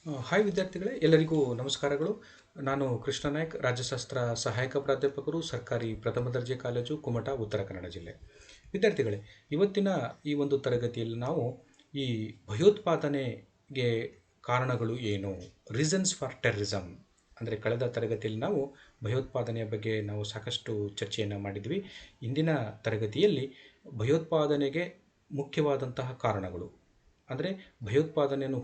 Hi ವಿದ್ಯಾರ್ಥಿಗಳೇ, ಎಲ್ಲರಿಗೂ ನಮಸ್ಕಾರಗಳು. ನಾನು ಕೃಷ್ಣ ನಾಯ್ಕ್, ರಾಜ್ಯಶಾಸ್ತ್ರ ಸಹಾಯಕ ಪ್ರಾಧ್ಯಾಪಕರು, ಸರ್ಕಾರಿ ಪ್ರಥಮ ದರ್ಜೆ ಕಾಲೇಜು, ಕುಮಟಾ, ಉತ್ತರ ಕನ್ನಡ ಜಿಲ್ಲೆ. ವಿದ್ಯಾರ್ಥಿಗಳೇ, ಇವತ್ತಿನ ಈ ಒಂದು ತರಗತಿಯಲ್ಲಿ ನಾವು ಈ ಭಯೋತ್ಪಾದನೆಗೆ ಕಾರಣಗಳು ಏನು, ರೀಸನ್ಸ್ ಫಾರ್ ಟೆರರಿಸಮ್, ಅಂದರೆ ಕಳೆದ ತರಗತಿಯಲ್ಲಿ ನಾವು ಭಯೋತ್ಪಾದನೆಯ ಬಗ್ಗೆ ನಾವು ಸಾಕಷ್ಟು ಚರ್ಚೆಯನ್ನು ಮಾಡಿದ್ವಿ. ಇಂದಿನ ತರಗತಿಯಲ್ಲಿ ಭಯೋತ್ಪಾದನೆಗೆ ಮುಖ್ಯವಾದಂತಹ ಕಾರಣಗಳು, ಅಂದರೆ ಭಯೋತ್ಪಾದನೆಯು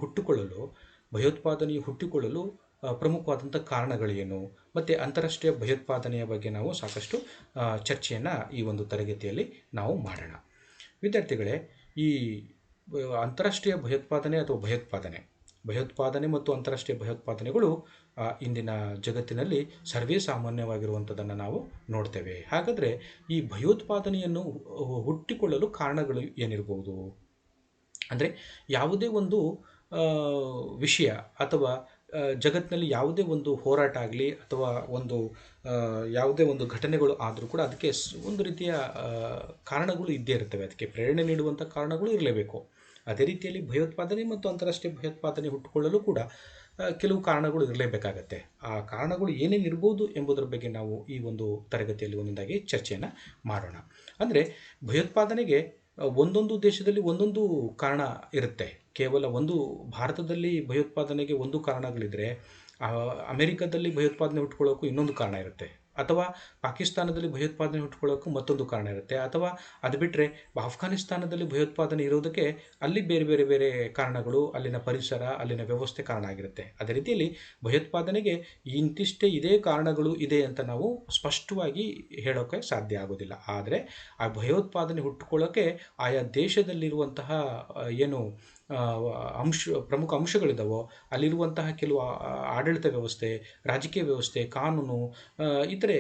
ಹುಟ್ಟಿಕೊಳ್ಳಲು ಪ್ರಮುಖವಾದಂಥ ಕಾರಣಗಳೇನು, ಮತ್ತು ಅಂತಾರಾಷ್ಟ್ರೀಯ ಭಯೋತ್ಪಾದನೆಯ ಬಗ್ಗೆ ನಾವು ಸಾಕಷ್ಟು ಚರ್ಚೆಯನ್ನು ಈ ಒಂದು ತರಗತಿಯಲ್ಲಿ ನಾವು ಮಾಡೋಣ. ವಿದ್ಯಾರ್ಥಿಗಳೇ, ಈ ಅಂತಾರಾಷ್ಟ್ರೀಯ ಭಯೋತ್ಪಾದನೆ ಅಥವಾ ಭಯೋತ್ಪಾದನೆ ಮತ್ತು ಅಂತಾರಾಷ್ಟ್ರೀಯ ಭಯೋತ್ಪಾದನೆಗಳು ಇಂದಿನ ಜಗತ್ತಿನಲ್ಲಿ ಸರ್ವೇ ಸಾಮಾನ್ಯವಾಗಿರುವಂಥದ್ದನ್ನು ನಾವು ನೋಡ್ತೇವೆ. ಹಾಗಾದರೆ ಈ ಭಯೋತ್ಪಾದನೆಯನ್ನು ಹುಟ್ಟಿಕೊಳ್ಳಲು ಕಾರಣಗಳು ಏನಿರ್ಬೋದು? ಅಂದರೆ ಯಾವುದೇ ಒಂದು ವಿಷಯ ಅಥವಾ ಜಗತ್ತಿನಲ್ಲಿ ಯಾವುದೇ ಒಂದು ಹೋರಾಟ ಆಗಲಿ ಅಥವಾ ಯಾವುದೇ ಒಂದು ಘಟನೆಗಳು ಆದರೂ ಕೂಡ ಅದಕ್ಕೆ ಒಂದು ರೀತಿಯ ಕಾರಣಗಳು ಇದ್ದೇ ಇರ್ತವೆ. ಅದಕ್ಕೆ ಪ್ರೇರಣೆ ನೀಡುವಂಥ ಕಾರಣಗಳು ಇರಲೇಬೇಕು. ಅದೇ ರೀತಿಯಲ್ಲಿ ಭಯೋತ್ಪಾದನೆ ಮತ್ತು ಅಂತಾರಾಷ್ಟ್ರೀಯ ಭಯೋತ್ಪಾದನೆ ಹುಟ್ಟುಕೊಳ್ಳಲು ಕೂಡ ಕೆಲವು ಕಾರಣಗಳು ಇರಲೇಬೇಕಾಗತ್ತೆ. ಆ ಕಾರಣಗಳು ಏನೇನಿರ್ಬೋದು ಎಂಬುದರ ಬಗ್ಗೆ ನಾವು ಈ ಒಂದು ತರಗತಿಯಲ್ಲಿ ಒಂದೊಂದಾಗಿ ಚರ್ಚೆಯನ್ನು ಮಾಡೋಣ. ಅಂದರೆ ಭಯೋತ್ಪಾದನೆಗೆ ಒಂದೊಂದು ದೇಶದಲ್ಲಿ ಒಂದೊಂದು ಕಾರಣ ಇರುತ್ತೆ. ಕೇವಲ ಭಾರತದಲ್ಲಿ ಭಯೋತ್ಪಾದನೆಗೆ ಒಂದು ಕಾರಣಗಳಿದ್ದರೆ, ಅಮೆರಿಕದಲ್ಲಿ ಭಯೋತ್ಪಾದನೆ ಹುಟ್ಕೊಳ್ಳೋಕ್ಕೂ ಇನ್ನೊಂದು ಕಾರಣ ಇರುತ್ತೆ, ಅಥವಾ ಪಾಕಿಸ್ತಾನದಲ್ಲಿ ಭಯೋತ್ಪಾದನೆ ಹುಟ್ಕೊಳ್ಳೋಕ್ಕೂ ಮತ್ತೊಂದು ಕಾರಣ ಇರುತ್ತೆ, ಅಥವಾ ಅದು ಬಿಟ್ಟರೆ ಅಫ್ಘಾನಿಸ್ತಾನದಲ್ಲಿ ಭಯೋತ್ಪಾದನೆ ಇರೋದಕ್ಕೆ ಅಲ್ಲಿ ಬೇರೆ ಬೇರೆ ಬೇರೆ ಕಾರಣಗಳು, ಅಲ್ಲಿನ ಪರಿಸರ, ಅಲ್ಲಿನ ವ್ಯವಸ್ಥೆ ಕಾರಣ ಆಗಿರುತ್ತೆ. ಅದೇ ರೀತಿಯಲ್ಲಿ ಭಯೋತ್ಪಾದನೆಗೆ ಇಂತಿಷ್ಟೇ ಇದೇ ಕಾರಣಗಳು ಇದೆ ಅಂತ ನಾವು ಸ್ಪಷ್ಟವಾಗಿ ಹೇಳೋಕ್ಕೆ ಸಾಧ್ಯ ಆಗೋದಿಲ್ಲ. ಆದರೆ ಆ ಭಯೋತ್ಪಾದನೆ ಹುಟ್ಟುಕೊಳ್ಳೋಕ್ಕೆ ಆಯಾ ದೇಶದಲ್ಲಿರುವಂತಹ ಏನು ಪ್ರಮುಖ ಅಂಶಗಳಿದ್ದಾವೋ, ಅಲ್ಲಿರುವಂತಹ ಕೆಲವು ಆಡಳಿತ ವ್ಯವಸ್ಥೆ, ರಾಜಕೀಯ ವ್ಯವಸ್ಥೆ, ಕಾನೂನು, ಇತರೆ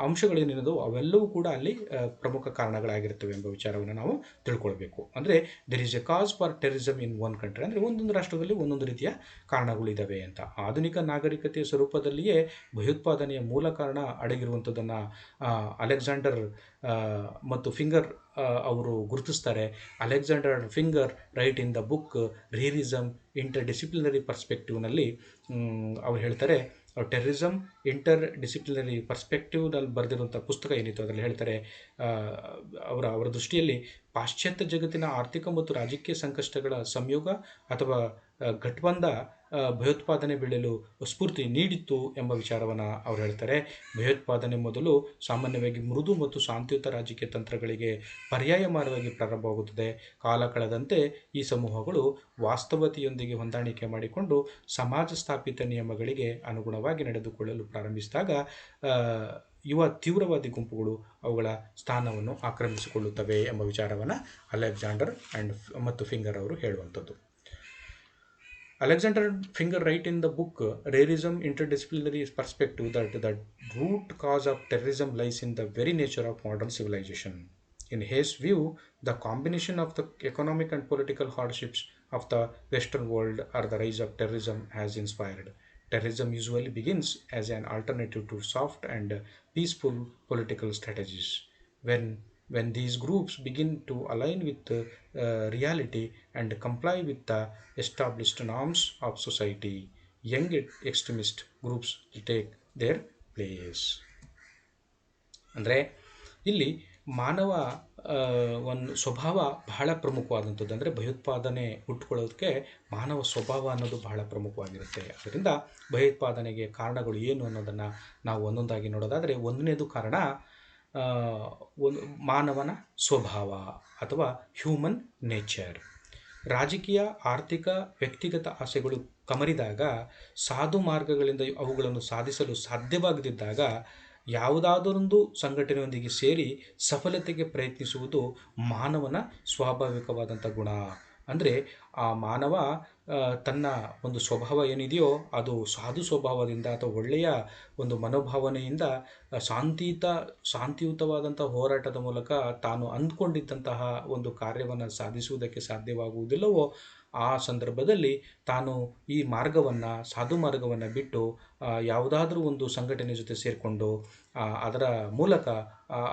ಅಂಶಗಳೇನಿರೋದು ಅವೆಲ್ಲವೂ ಕೂಡ ಅಲ್ಲಿ ಪ್ರಮುಖ ಕಾರಣಗಳಾಗಿರ್ತವೆ ಎಂಬ ವಿಚಾರವನ್ನು ನಾವು ತಿಳ್ಕೊಳ್ಬೇಕು. ಅಂದರೆ there is A cause for terrorism in one country, ಅಂದರೆ ಒಂದೊಂದು ರಾಷ್ಟ್ರದಲ್ಲಿ ಒಂದೊಂದು ರೀತಿಯ ಕಾರಣಗಳಿದ್ದಾವೆ ಅಂತ. ಆಧುನಿಕ ನಾಗರಿಕತೆಯ ಸ್ವರೂಪದಲ್ಲಿಯೇ ಭಯೋತ್ಪಾದನೆಯ ಮೂಲ ಕಾರಣ ಅಡಗಿರುವಂಥದ್ದನ್ನು ಅಲೆಕ್ಸಾಂಡರ್ ಮತ್ತು ಫಿಂಗರ್ ಅವರು ಗುರುತಿಸ್ತಾರೆ. Alexander Finger write in the book realism interdisciplinary ಪರ್ಸ್ಪೆಕ್ಟಿವ್ನಲ್ಲಿ ಅವ್ರು ಹೇಳ್ತಾರೆ, ಟೆರರಿಸಮ್ ಇಂಟರ್ ಡಿಸಿಪ್ಲಿನರಿ ಪರ್ಸ್ಪೆಕ್ಟಿವ್ನಲ್ಲಿ ಬರೆದಿರುವಂಥ ಪುಸ್ತಕ ಏನಿತ್ತು ಅದರಲ್ಲಿ ಹೇಳ್ತಾರೆ, ಅವರ ದೃಷ್ಟಿಯಲ್ಲಿ ಪಾಶ್ಚಾತ್ಯ ಜಗತ್ತಿನ ಆರ್ಥಿಕ ಮತ್ತು ರಾಜಕೀಯ ಸಂಕಷ್ಟಗಳ ಸಂಯೋಗ ಅಥವಾ ಘಟ್ಬಂಧ ಭಯೋತ್ಪಾದನೆ ಬೆಳೆಯಲು ಸ್ಫೂರ್ತಿ ನೀಡಿತ್ತು ಎಂಬ ವಿಚಾರವನ್ನು ಅವ್ರು ಹೇಳ್ತಾರೆ. ಭಯೋತ್ಪಾದನೆ ಮೊದಲು ಸಾಮಾನ್ಯವಾಗಿ ಮೃದು ಮತ್ತು ಶಾಂತಿಯುತ ರಾಜಕೀಯ ತಂತ್ರಗಳಿಗೆ ಪರ್ಯಾಯ ಮಾರ್ಗವಾಗಿ ಪ್ರಾರಂಭವಾಗುತ್ತದೆ. ಕಾಲ ಕಳೆದಂತೆ ಈ ಸಮೂಹಗಳು ವಾಸ್ತವತೆಯೊಂದಿಗೆ ಹೊಂದಾಣಿಕೆ ಮಾಡಿಕೊಂಡು ಸಮಾಜ ಸ್ಥಾಪಿತ ನಿಯಮಗಳಿಗೆ ಅನುಗುಣವಾಗಿ ನಡೆದುಕೊಳ್ಳಲು ಪ್ರಾರಂಭಿಸಿದಾಗ ಯುವ ತೀವ್ರವಾದಿ ಗುಂಪುಗಳು ಅವುಗಳ ಸ್ಥಾನವನ್ನು ಆಕ್ರಮಿಸಿಕೊಳ್ಳುತ್ತವೆ ಎಂಬ ವಿಚಾರವನ್ನು ಅಲೆಕ್ಸಾಂಡರ್ ಮತ್ತು ಫಿಂಗರ್ ಅವರು ಹೇಳುವಂಥದ್ದು. Alexander Finger write in the book Realism Interdisciplinary Perspective that the root cause of terrorism lies in the very nature of modern civilization. In his view, the combination of the economic and political hardships of the Western world or the rise of terrorism has inspired. Terrorism usually begins as an alternative to soft and peaceful political strategies. When these groups begin to align with reality and comply with the established norms of society, young extremist groups will take their place. ಅಂದರೆ ಇಲ್ಲಿ ಮಾನವ ಒಂದು ಸ್ವಭಾವ ಬಹಳ ಪ್ರಮುಖವಾದಂಥದ್ದು. ಅಂದರೆ ಭಯೋತ್ಪಾದನೆ ಹುಟ್ಟುಕೊಳ್ಳೋದಕ್ಕೆ ಮಾನವ ಸ್ವಭಾವ ಅನ್ನೋದು ಬಹಳ ಪ್ರಮುಖವಾಗಿರುತ್ತೆ. ಅದರಿಂದ ಭಯೋತ್ಪಾದನೆಗೆ ಕಾರಣಗಳು ಏನು ಅನ್ನೋದನ್ನು ನಾವು ಒಂದೊಂದಾಗಿ ನೋಡೋದಾದರೆ, ಒಂದನೇದು ಕಾರಣ ಮಾನವನ ಸ್ವಭಾವ ಅಥವಾ ಹ್ಯೂಮನ್ ನೇಚರ್. ರಾಜಕೀಯ, ಆರ್ಥಿಕ, ವ್ಯಕ್ತಿಗತ ಆಸೆಗಳು ಕಮರಿದಾಗ, ಸಾಧು ಮಾರ್ಗಗಳಿಂದ ಅವುಗಳನ್ನು ಸಾಧಿಸಲು ಸಾಧ್ಯವಾಗದಿದ್ದಾಗ ಯಾವುದಾದರೊಂದು ಸಂಘಟನೆಯೊಂದಿಗೆ ಸೇರಿ ಸಫಲತೆಗೆ ಪ್ರಯತ್ನಿಸುವುದು ಮಾನವನ ಸ್ವಾಭಾವಿಕವಾದಂಥ ಗುಣ. ಅಂದರೆ ಆ ಮಾನವ ತನ್ನ ಒಂದು ಸ್ವಭಾವ ಏನಿದೆಯೋ ಅದು ಸಾಧು ಸ್ವಭಾವದಿಂದ ಅಥವಾ ಒಳ್ಳೆಯ ಒಂದು ಮನೋಭಾವನೆಯಿಂದ ಶಾಂತಿಯುತವಾದಂಥ ಹೋರಾಟದ ಮೂಲಕ ತಾನು ಅಂದ್ಕೊಂಡಿದ್ದಂತಹ ಒಂದು ಕಾರ್ಯವನ್ನು ಸಾಧಿಸುವುದಕ್ಕೆ ಸಾಧ್ಯವಾಗುವುದಿಲ್ಲವೋ ಆ ಸಂದರ್ಭದಲ್ಲಿ ತಾನು ಈ ಸಾಧು ಮಾರ್ಗವನ್ನು ಬಿಟ್ಟು ಯಾವುದಾದ್ರೂ ಒಂದು ಸಂಘಟನೆ ಜೊತೆ ಸೇರಿಕೊಂಡು ಅದರ ಮೂಲಕ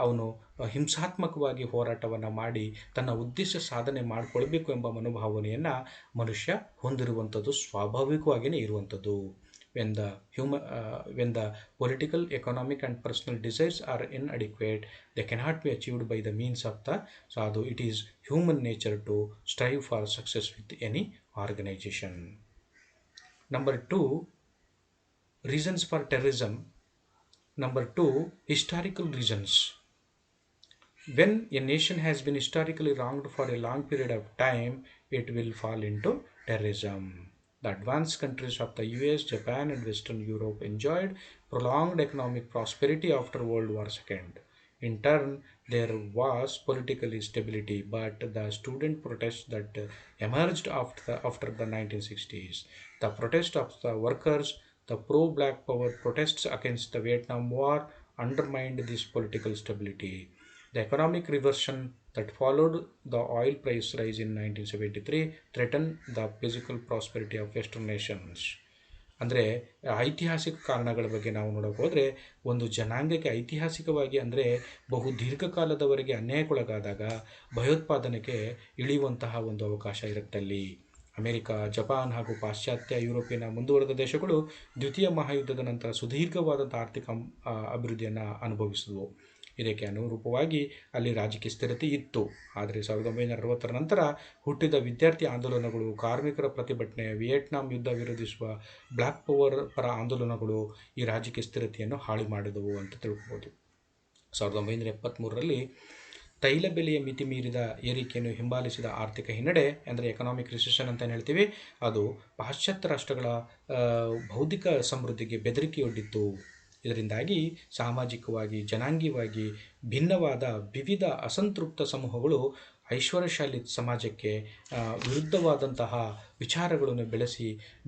ಅವನು ಹಿಂಸಾತ್ಮಕವಾಗಿ ಹೋರಾಟವನ್ನು ಮಾಡಿ ತನ್ನ ಉದ್ದೇಶ ಸಾಧನೆ ಮಾಡಿಕೊಳ್ಬೇಕು ಎಂಬ ಮನೋಭಾವನೆಯನ್ನು ಮನುಷ್ಯ ಹೊಂದಿರುವಂಥದ್ದು ಸ್ವಾಭಾವಿಕವಾಗಿಯೇ ಇರುವಂಥದ್ದು. When the political, economic and personal desires are inadequate, they cannot be achieved by the means of the sadhu. It is human nature to strive for success with any organization. Number 2, reasons for terrorism. Number 2, historical reasons. When a nation has been historically wronged for a long period of time, it will fall into terrorism. The advanced countries of the US, Japan and Western Europe enjoyed prolonged economic prosperity after World War II. In turn, there was political stability, but the student protests that emerged after the 1960s, the protest of the workers, the pro-black power protests against the Vietnam War undermined this political stability. The economic reversion that followed the oil price rise in 1973 threatened the physical prosperity of Western nations. ಅಂದರೆ ಐತಿಹಾಸಿಕ ಕಾರಣಗಳ ಬಗ್ಗೆ ನಾವು ನೋಡೋಕೆ ಹೋದರೆ, ಒಂದು ಜನಾಂಗಕ್ಕೆ ಐತಿಹಾಸಿಕವಾಗಿ ಅಂದರೆ ಬಹು ದೀರ್ಘಕಾಲದವರೆಗೆ ಅನ್ಯಾಯಕ್ಕೊಳಗಾದಾಗ ಭಯೋತ್ಪಾದನೆಗೆ ಇಳಿಯುವಂತಹ ಒಂದು ಅವಕಾಶ ಇರುತ್ತಲ್ಲಿ. ಅಮೆರಿಕ, ಜಪಾನ್ ಹಾಗೂ ಪಾಶ್ಚಾತ್ಯ ಯುರೋಪಿಯನ್ ಮುಂದುವರೆದ ದೇಶಗಳು ದ್ವಿತೀಯ ಮಹಾಯುದ್ಧದ ನಂತರ ಸುದೀರ್ಘವಾದಂಥ ಆರ್ಥಿಕ ಅಭಿವೃದ್ಧಿಯನ್ನು ಅನುಭವಿಸಿದವು. ಇದಕ್ಕೆ ಅನುರೂಪವಾಗಿ ಅಲ್ಲಿ ರಾಜಕೀಯ ಸ್ಥಿರತೆ ಇತ್ತು. ಆದರೆ 1960ರ ನಂತರ ಹುಟ್ಟಿದ ವಿದ್ಯಾರ್ಥಿ ಆಂದೋಲನಗಳು, ಕಾರ್ಮಿಕರ ಪ್ರತಿಭಟನೆ, ವಿಯೆಟ್ನಾಂ ಯುದ್ಧ ವಿರೋಧಿಸುವ ಬ್ಲ್ಯಾಕ್ ಪವರ್ ಪರ ಆಂದೋಲನಗಳು ಈ ರಾಜಕೀಯ ಸ್ಥಿರತೆಯನ್ನು ಹಾಳು ಮಾಡಿದವು ಅಂತ ತಿಳ್ಕೊಬೋದು. 1973ರಲ್ಲಿ ತೈಲ ಬೆಲೆಯ ಮಿತಿ ಮೀರಿದ ಏರಿಕೆಯನ್ನು ಹಿಂಬಾಲಿಸಿದ ಆರ್ಥಿಕ ಹಿನ್ನಡೆ, ಅಂದರೆ ಎಕನಾಮಿಕ್ ರಿಸೆಷನ್ ಅಂತ ಏನು ಹೇಳ್ತೀವಿ, ಅದು ಪಾಶ್ಚಾತ್ಯ ರಾಷ್ಟ್ರಗಳ ಬೌದ್ಧಿಕ ಸಮೃದ್ಧಿಗೆ ಬೆದರಿಕೆಯೊಡ್ಡಿತ್ತು. ಇದರಿಂದಾಗಿ ಸಾಮಾಜಿಕವಾಗಿ, ಜನಾಂಗೀಯವಾಗಿ ಭಿನ್ನವಾದ ವಿವಿಧ ಅಸಂತೃಪ್ತ ಸಮೂಹಗಳು ಐಶ್ವರ್ಯಶಾಲಿ ಸಮಾಜಕ್ಕೆ ವಿರುದ್ಧವಾದಂತಹ ವಿಚಾರಗಳನ್ನು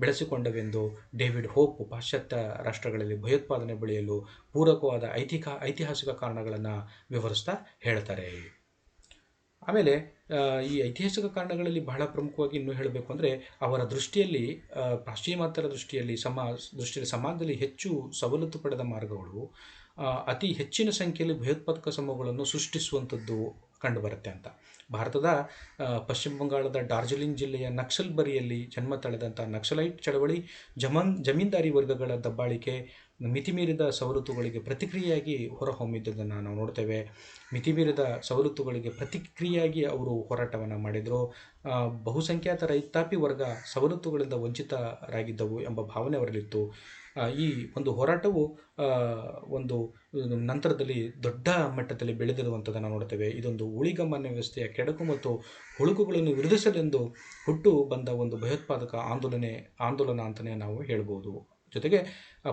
ಬೆಳೆಸಿಕೊಂಡವೆಂದು ಡೇವಿಡ್ ಹೋಪ್ ಪಾಶ್ಚಾತ್ಯ ರಾಷ್ಟ್ರಗಳಲ್ಲಿ ಭಯೋತ್ಪಾದನೆ ಬೆಳೆಯಲು ಪೂರಕವಾದ ಐತಿಹಾಸಿಕ ಕಾರಣಗಳನ್ನು ವಿವರಿಸ್ತಾ ಹೇಳ್ತಾರೆ. ಆಮೇಲೆ ಈ ಐತಿಹಾಸಿಕ ಕಾರಣಗಳಲ್ಲಿ ಬಹಳ ಪ್ರಮುಖವಾಗಿ ಇನ್ನೂ ಹೇಳಬೇಕು ಅಂದರೆ, ಅವರ ದೃಷ್ಟಿಯಲ್ಲಿ, ಪಾಶ್ಚಿಮಾತ್ಯರ ದೃಷ್ಟಿಯಲ್ಲಿ ಸಮಾಜದಲ್ಲಿ ಹೆಚ್ಚು ಸವಲತ್ತು ಪಡೆದ ಮಾರ್ಗಗಳು ಅತಿ ಹೆಚ್ಚಿನ ಸಂಖ್ಯೆಯಲ್ಲಿ ಭಯೋತ್ಪಾದಕ ಸಮೂಹಗಳನ್ನು ಸೃಷ್ಟಿಸುವಂಥದ್ದು ಕಂಡುಬರುತ್ತೆ ಅಂತ. ಭಾರತದ ಪಶ್ಚಿಮ ಬಂಗಾಳದ ಡಾರ್ಜಿಲಿಂಗ್ ಜಿಲ್ಲೆಯ ನಕ್ಸಲ್ಬರಿಯಲ್ಲಿ ಜನ್ಮ ತಳೆದಂಥ ನಕ್ಸಲೈಟ್ ಚಳವಳಿ ಜಮೀನ್ದಾರಿ ವರ್ಗಗಳ ದಬ್ಬಾಳಿಕೆ, ಮಿತಿಮೀರಿದ ಸವಲತ್ತುಗಳಿಗೆ ಪ್ರತಿಕ್ರಿಯೆಯಾಗಿ ಹೊರಹೊಮ್ಮಿದ್ದನ್ನು ನಾವು ನೋಡ್ತೇವೆ. ಮಿತಿಮೀರಿದ ಸವಲತ್ತುಗಳಿಗೆ ಪ್ರತಿಕ್ರಿಯೆಯಾಗಿ ಅವರು ಹೋರಾಟವನ್ನು ಮಾಡಿದರು. ಬಹುಸಂಖ್ಯಾತ ರೈತಾಪಿ ವರ್ಗ ಸವಲತ್ತುಗಳಿಂದ ವಂಚಿತರಾಗಿದ್ದವು ಎಂಬ ಭಾವನೆ ಅವರಲ್ಲಿತ್ತು. ಈ ಒಂದು ಹೋರಾಟವು ಒಂದು ನಂತರದಲ್ಲಿ ದೊಡ್ಡ ಮಟ್ಟದಲ್ಲಿ ಬೆಳೆದಿರುವಂಥದ್ದನ್ನು ನೋಡ್ತೇವೆ. ಇದೊಂದು ಊಳಿಗಮಾನ್ಯ ವ್ಯವಸ್ಥೆಯ ಕೆಡಕು ಮತ್ತು ಹುಳುಕುಗಳನ್ನು ವಿರೋಧಿಸಲೆಂದು ಹುಟ್ಟು ಬಂದ ಒಂದು ಭಯೋತ್ಪಾದಕ ಆಂದೋಲನ ಅಂತಲೇ ನಾವು ಹೇಳ್ಬೋದು. ಜೊತೆಗೆ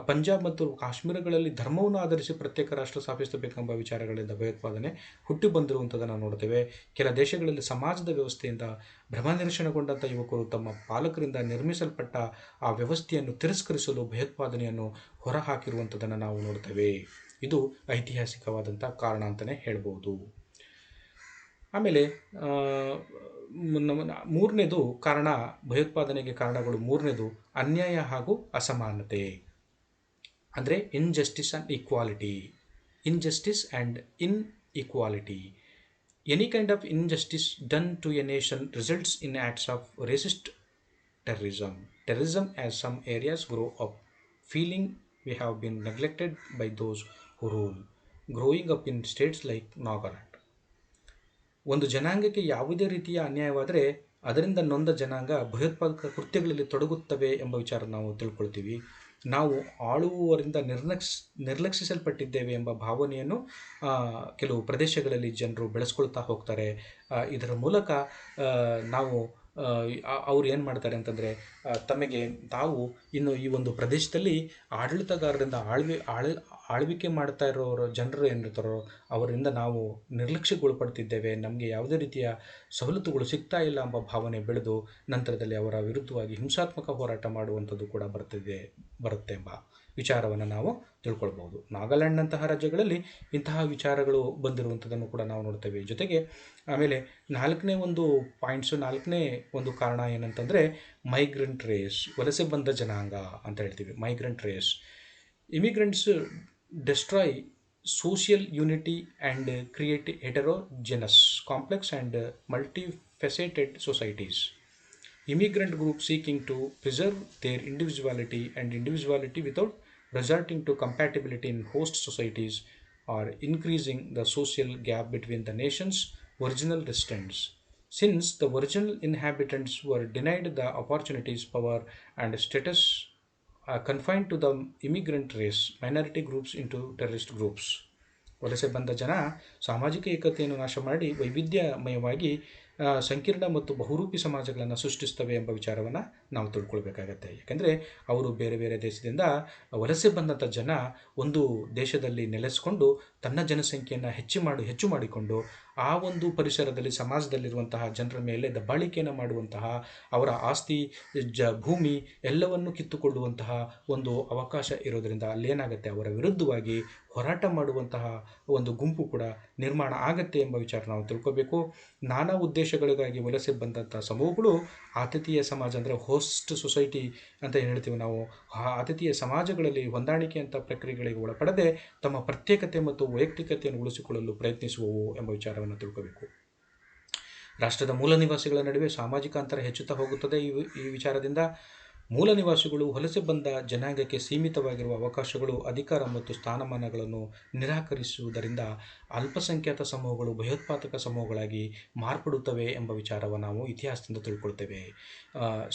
ಪಂಜಾಬ್ ಮತ್ತು ಕಾಶ್ಮೀರಗಳಲ್ಲಿ ಧರ್ಮವನ್ನು ಆಧರಿಸಿ ಪ್ರತ್ಯೇಕ ರಾಷ್ಟ್ರ ಸ್ಥಾಪಿಸಬೇಕೆಂಬ ವಿಚಾರಗಳಿಂದ ಭಯೋತ್ಪಾದನೆ ಹುಟ್ಟಿ ಬಂದಿರುವಂಥದ್ದನ್ನು ನೋಡ್ತೇವೆ. ಕೆಲ ದೇಶಗಳಲ್ಲಿ ಸಮಾಜದ ವ್ಯವಸ್ಥೆಯಿಂದ ಭ್ರಮನಿರಸನಗೊಂಡಂಥ ಯುವಕರು ತಮ್ಮ ಪಾಲಕರಿಂದ ನಿರ್ಮಿಸಲ್ಪಟ್ಟ ಆ ವ್ಯವಸ್ಥೆಯನ್ನು ತಿರಸ್ಕರಿಸಲು ಭಯೋತ್ಪಾದನೆಯನ್ನು ಹೊರಹಾಕಿರುವಂಥದ್ದನ್ನು ನಾವು ನೋಡ್ತೇವೆ. ಇದು ಐತಿಹಾಸಿಕವಾದಂಥ ಕಾರಣ ಅಂತಲೇ ಹೇಳ್ಬೋದು. ಆಮೇಲೆ ಮೂರನೇದು ಕಾರಣ, ಭಯೋತ್ಪಾದನೆಗೆ ಕಾರಣಗಳು ಮೂರನೇದು ಅನ್ಯಾಯ ಹಾಗೂ ಅಸಮಾನತೆ, ಅಂದರೆ injustice and inequality. Any kind of injustice done to a nation results in acts of racist terrorism as some areas grow up feeling we have been neglected by those who rule, growing up in states like Nagaland. ಒಂದು ಜನಾಂಗಕ್ಕೆ ಯಾವುದೇ ರೀತಿಯ ಅನ್ಯಾಯವಾದರೆ ಅದರಿಂದ ನೊಂದ ಜನಾಂಗ ಭಯೋತ್ಪಾದಕ ಕೃತ್ಯಗಳಲ್ಲಿ ತೊಡಗುತ್ತವೆ ಎಂಬ ವಿಚಾರ ನಾವು ತಿಳ್ಕೊಳ್ತೀವಿ. ನಾವು ಆಳುವವರಿಂದ ನಿರ್ಲಕ್ಷಿಸಲ್ಪಟ್ಟಿದ್ದೇವೆ ಎಂಬ ಭಾವನೆಯನ್ನು ಕೆಲವು ಪ್ರದೇಶಗಳಲ್ಲಿ ಜನರು ಬೆಳೆಸ್ಕೊಳ್ತಾ ಹೋಗ್ತಾರೆ. ಇದರ ಮೂಲಕ ನಾವು ಅವ್ರು ಏನು ಮಾಡ್ತಾರೆ ಅಂತಂದರೆ, ತಮಗೆ ತಾವು ಇನ್ನು ಈ ಒಂದು ಪ್ರದೇಶದಲ್ಲಿ ಆಡಳಿತಗಾರರಿಂದ ಆಳ್ವಿಕೆ ಮಾಡ್ತಾ ಇರೋರು ಜನರು ಏನಿರ್ತಾರೋ ಅವರಿಂದ ನಾವು ನಿರ್ಲಕ್ಷ್ಯಕ್ಕೊಳಪಡ್ತಿದ್ದೇವೆ, ನಮಗೆ ಯಾವುದೇ ರೀತಿಯ ಸವಲತ್ತುಗಳು ಸಿಗ್ತಾ ಇಲ್ಲ ಎಂಬ ಭಾವನೆ ಬೆಳೆದು ನಂತರದಲ್ಲಿ ಅವರ ವಿರುದ್ಧವಾಗಿ ಹಿಂಸಾತ್ಮಕ ಹೋರಾಟ ಮಾಡುವಂಥದ್ದು ಕೂಡ ಬರುತ್ತೆ ಎಂಬ ವಿಚಾರವನ್ನು ನಾವು ತಿಳ್ಕೊಳ್ಬೋದು. ನಾಗಾಲ್ಯಾಂಡ್ನಂತಹ ರಾಜ್ಯಗಳಲ್ಲಿ ಇಂತಹ ವಿಚಾರಗಳು ಬಂದಿರುವಂಥದ್ದನ್ನು ಕೂಡ ನಾವು ನೋಡ್ತೇವೆ. ಜೊತೆಗೆ ಆಮೇಲೆ ನಾಲ್ಕನೇ ಒಂದು ಕಾರಣ ಏನಂತಂದರೆ ಮೈಗ್ರೆಂಟ್ ರೇಸ್, ವಲಸೆ ಬಂದ ಜನಾಂಗ ಅಂತ ಹೇಳ್ತೀವಿ. Migrant race, immigrants destroy social unity and create heterogeneous, complex, and multifaceted societies. Immigrant groups seeking to preserve their individuality without resorting to compatibility in host societies are increasing the social gap between the nation's original residents. Since the original inhabitants were denied the opportunities, power, and status confined to the immigrant race, minority groups into terrorist groups. ವಲಸೆ ಬಂದ ಜನ ಸಾಮಾಜಿಕ ಏಕತೆಯನ್ನು ನಾಶ ಮಾಡಿ ವೈವಿಧ್ಯಮಯವಾಗಿ ಸಂಕೀರ್ಣ ಮತ್ತು ಬಹುರೂಪಿ ಸಮಾಜಗಳನ್ನು ಸೃಷ್ಟಿಸ್ತವೆ ಎಂಬ ವಿಚಾರವನ್ನು ನಾವು ತಿಳ್ಕೊಳ್ಬೇಕಾಗತ್ತೆ. ಯಾಕೆಂದರೆ ಅವರು ಬೇರೆ ಬೇರೆ ದೇಶದಿಂದ ವಲಸೆ ಬಂದಂಥ ಜನ ಒಂದು ದೇಶದಲ್ಲಿ ನೆಲೆಸ್ಕೊಂಡು ತನ್ನ ಜನಸಂಖ್ಯೆಯನ್ನು ಹೆಚ್ಚು ಮಾಡಿಕೊಂಡು ಆ ಒಂದು ಪರಿಸರದಲ್ಲಿ ಸಮಾಜದಲ್ಲಿರುವಂತಹ ಜನರ ಮೇಲೆ ದಬ್ಬಾಳಿಕೆಯನ್ನು ಮಾಡುವಂತಹ, ಅವರ ಆಸ್ತಿ ಭೂಮಿ ಎಲ್ಲವನ್ನು ಕಿತ್ತುಕೊಳ್ಳುವಂತಹ ಒಂದು ಅವಕಾಶ ಇರೋದರಿಂದ ಅಲ್ಲೇನಾಗುತ್ತೆ, ಅವರ ವಿರುದ್ಧವಾಗಿ ಹೋರಾಟ ಮಾಡುವಂತಹ ಒಂದು ಗುಂಪು ಕೂಡ ನಿರ್ಮಾಣ ಆಗತ್ತೆ ಎಂಬ ವಿಚಾರ ನಾವು ತಿಳ್ಕೋಬೇಕು. ನಾನಾ ಉದ್ದೇಶಗಳಿಗಾಗಿ ವಲಸೆ ಬಂದಂಥ ಸಮೂಹಗಳು ಆತಿಥೇಯ ಸಮಾಜ ಅಂದರೆ ಹೋಸ್ಟ್ ಸೊಸೈಟಿ ಅಂತ ಹೇಳ್ತೀವಿ ನಾವು, ಆ ಆತಿಥೇಯ ಸಮಾಜಗಳಲ್ಲಿ ಹೊಂದಾಣಿಕೆಯಂಥ ಪ್ರಕ್ರಿಯೆಗಳಿಗೆ ಒಳಪಡದೆ ತಮ್ಮ ಪ್ರತ್ಯೇಕತೆ ಮತ್ತು ವೈಯಕ್ತಿಕತೆಯನ್ನು ಉಳಿಸಿಕೊಳ್ಳಲು ಪ್ರಯತ್ನಿಸುವವು ಎಂಬ ವಿಚಾರವನ್ನು ತಿಳ್ಕೋಬೇಕು. ರಾಷ್ಟ್ರದ ಮೂಲ ನಿವಾಸಿಗಳ ನಡುವೆ ಸಾಮಾಜಿಕ ಅಂತರ ಹೆಚ್ಚುತ್ತಾ ಹೋಗುತ್ತದೆ. ಈ ವಿಚಾರದಿಂದ ಮೂಲ ನಿವಾಸಿಗಳು ವಲಸೆ ಬಂದ ಜನಾಂಗಕ್ಕೆ ಸೀಮಿತವಾಗಿರುವ ಅವಕಾಶಗಳು, ಅಧಿಕಾರ ಮತ್ತು ಸ್ಥಾನಮಾನಗಳನ್ನು ನಿರಾಕರಿಸುವುದರಿಂದ ಅಲ್ಪಸಂಖ್ಯಾತ ಸಮೂಹಗಳು ಭಯೋತ್ಪಾದಕ ಸಮೂಹಗಳಾಗಿ ಮಾರ್ಪಡುತ್ತವೆ ಎಂಬ ವಿಚಾರವನ್ನು ನಾವು ಇತಿಹಾಸದಿಂದ ತಿಳ್ಕೊಳ್ತೇವೆ.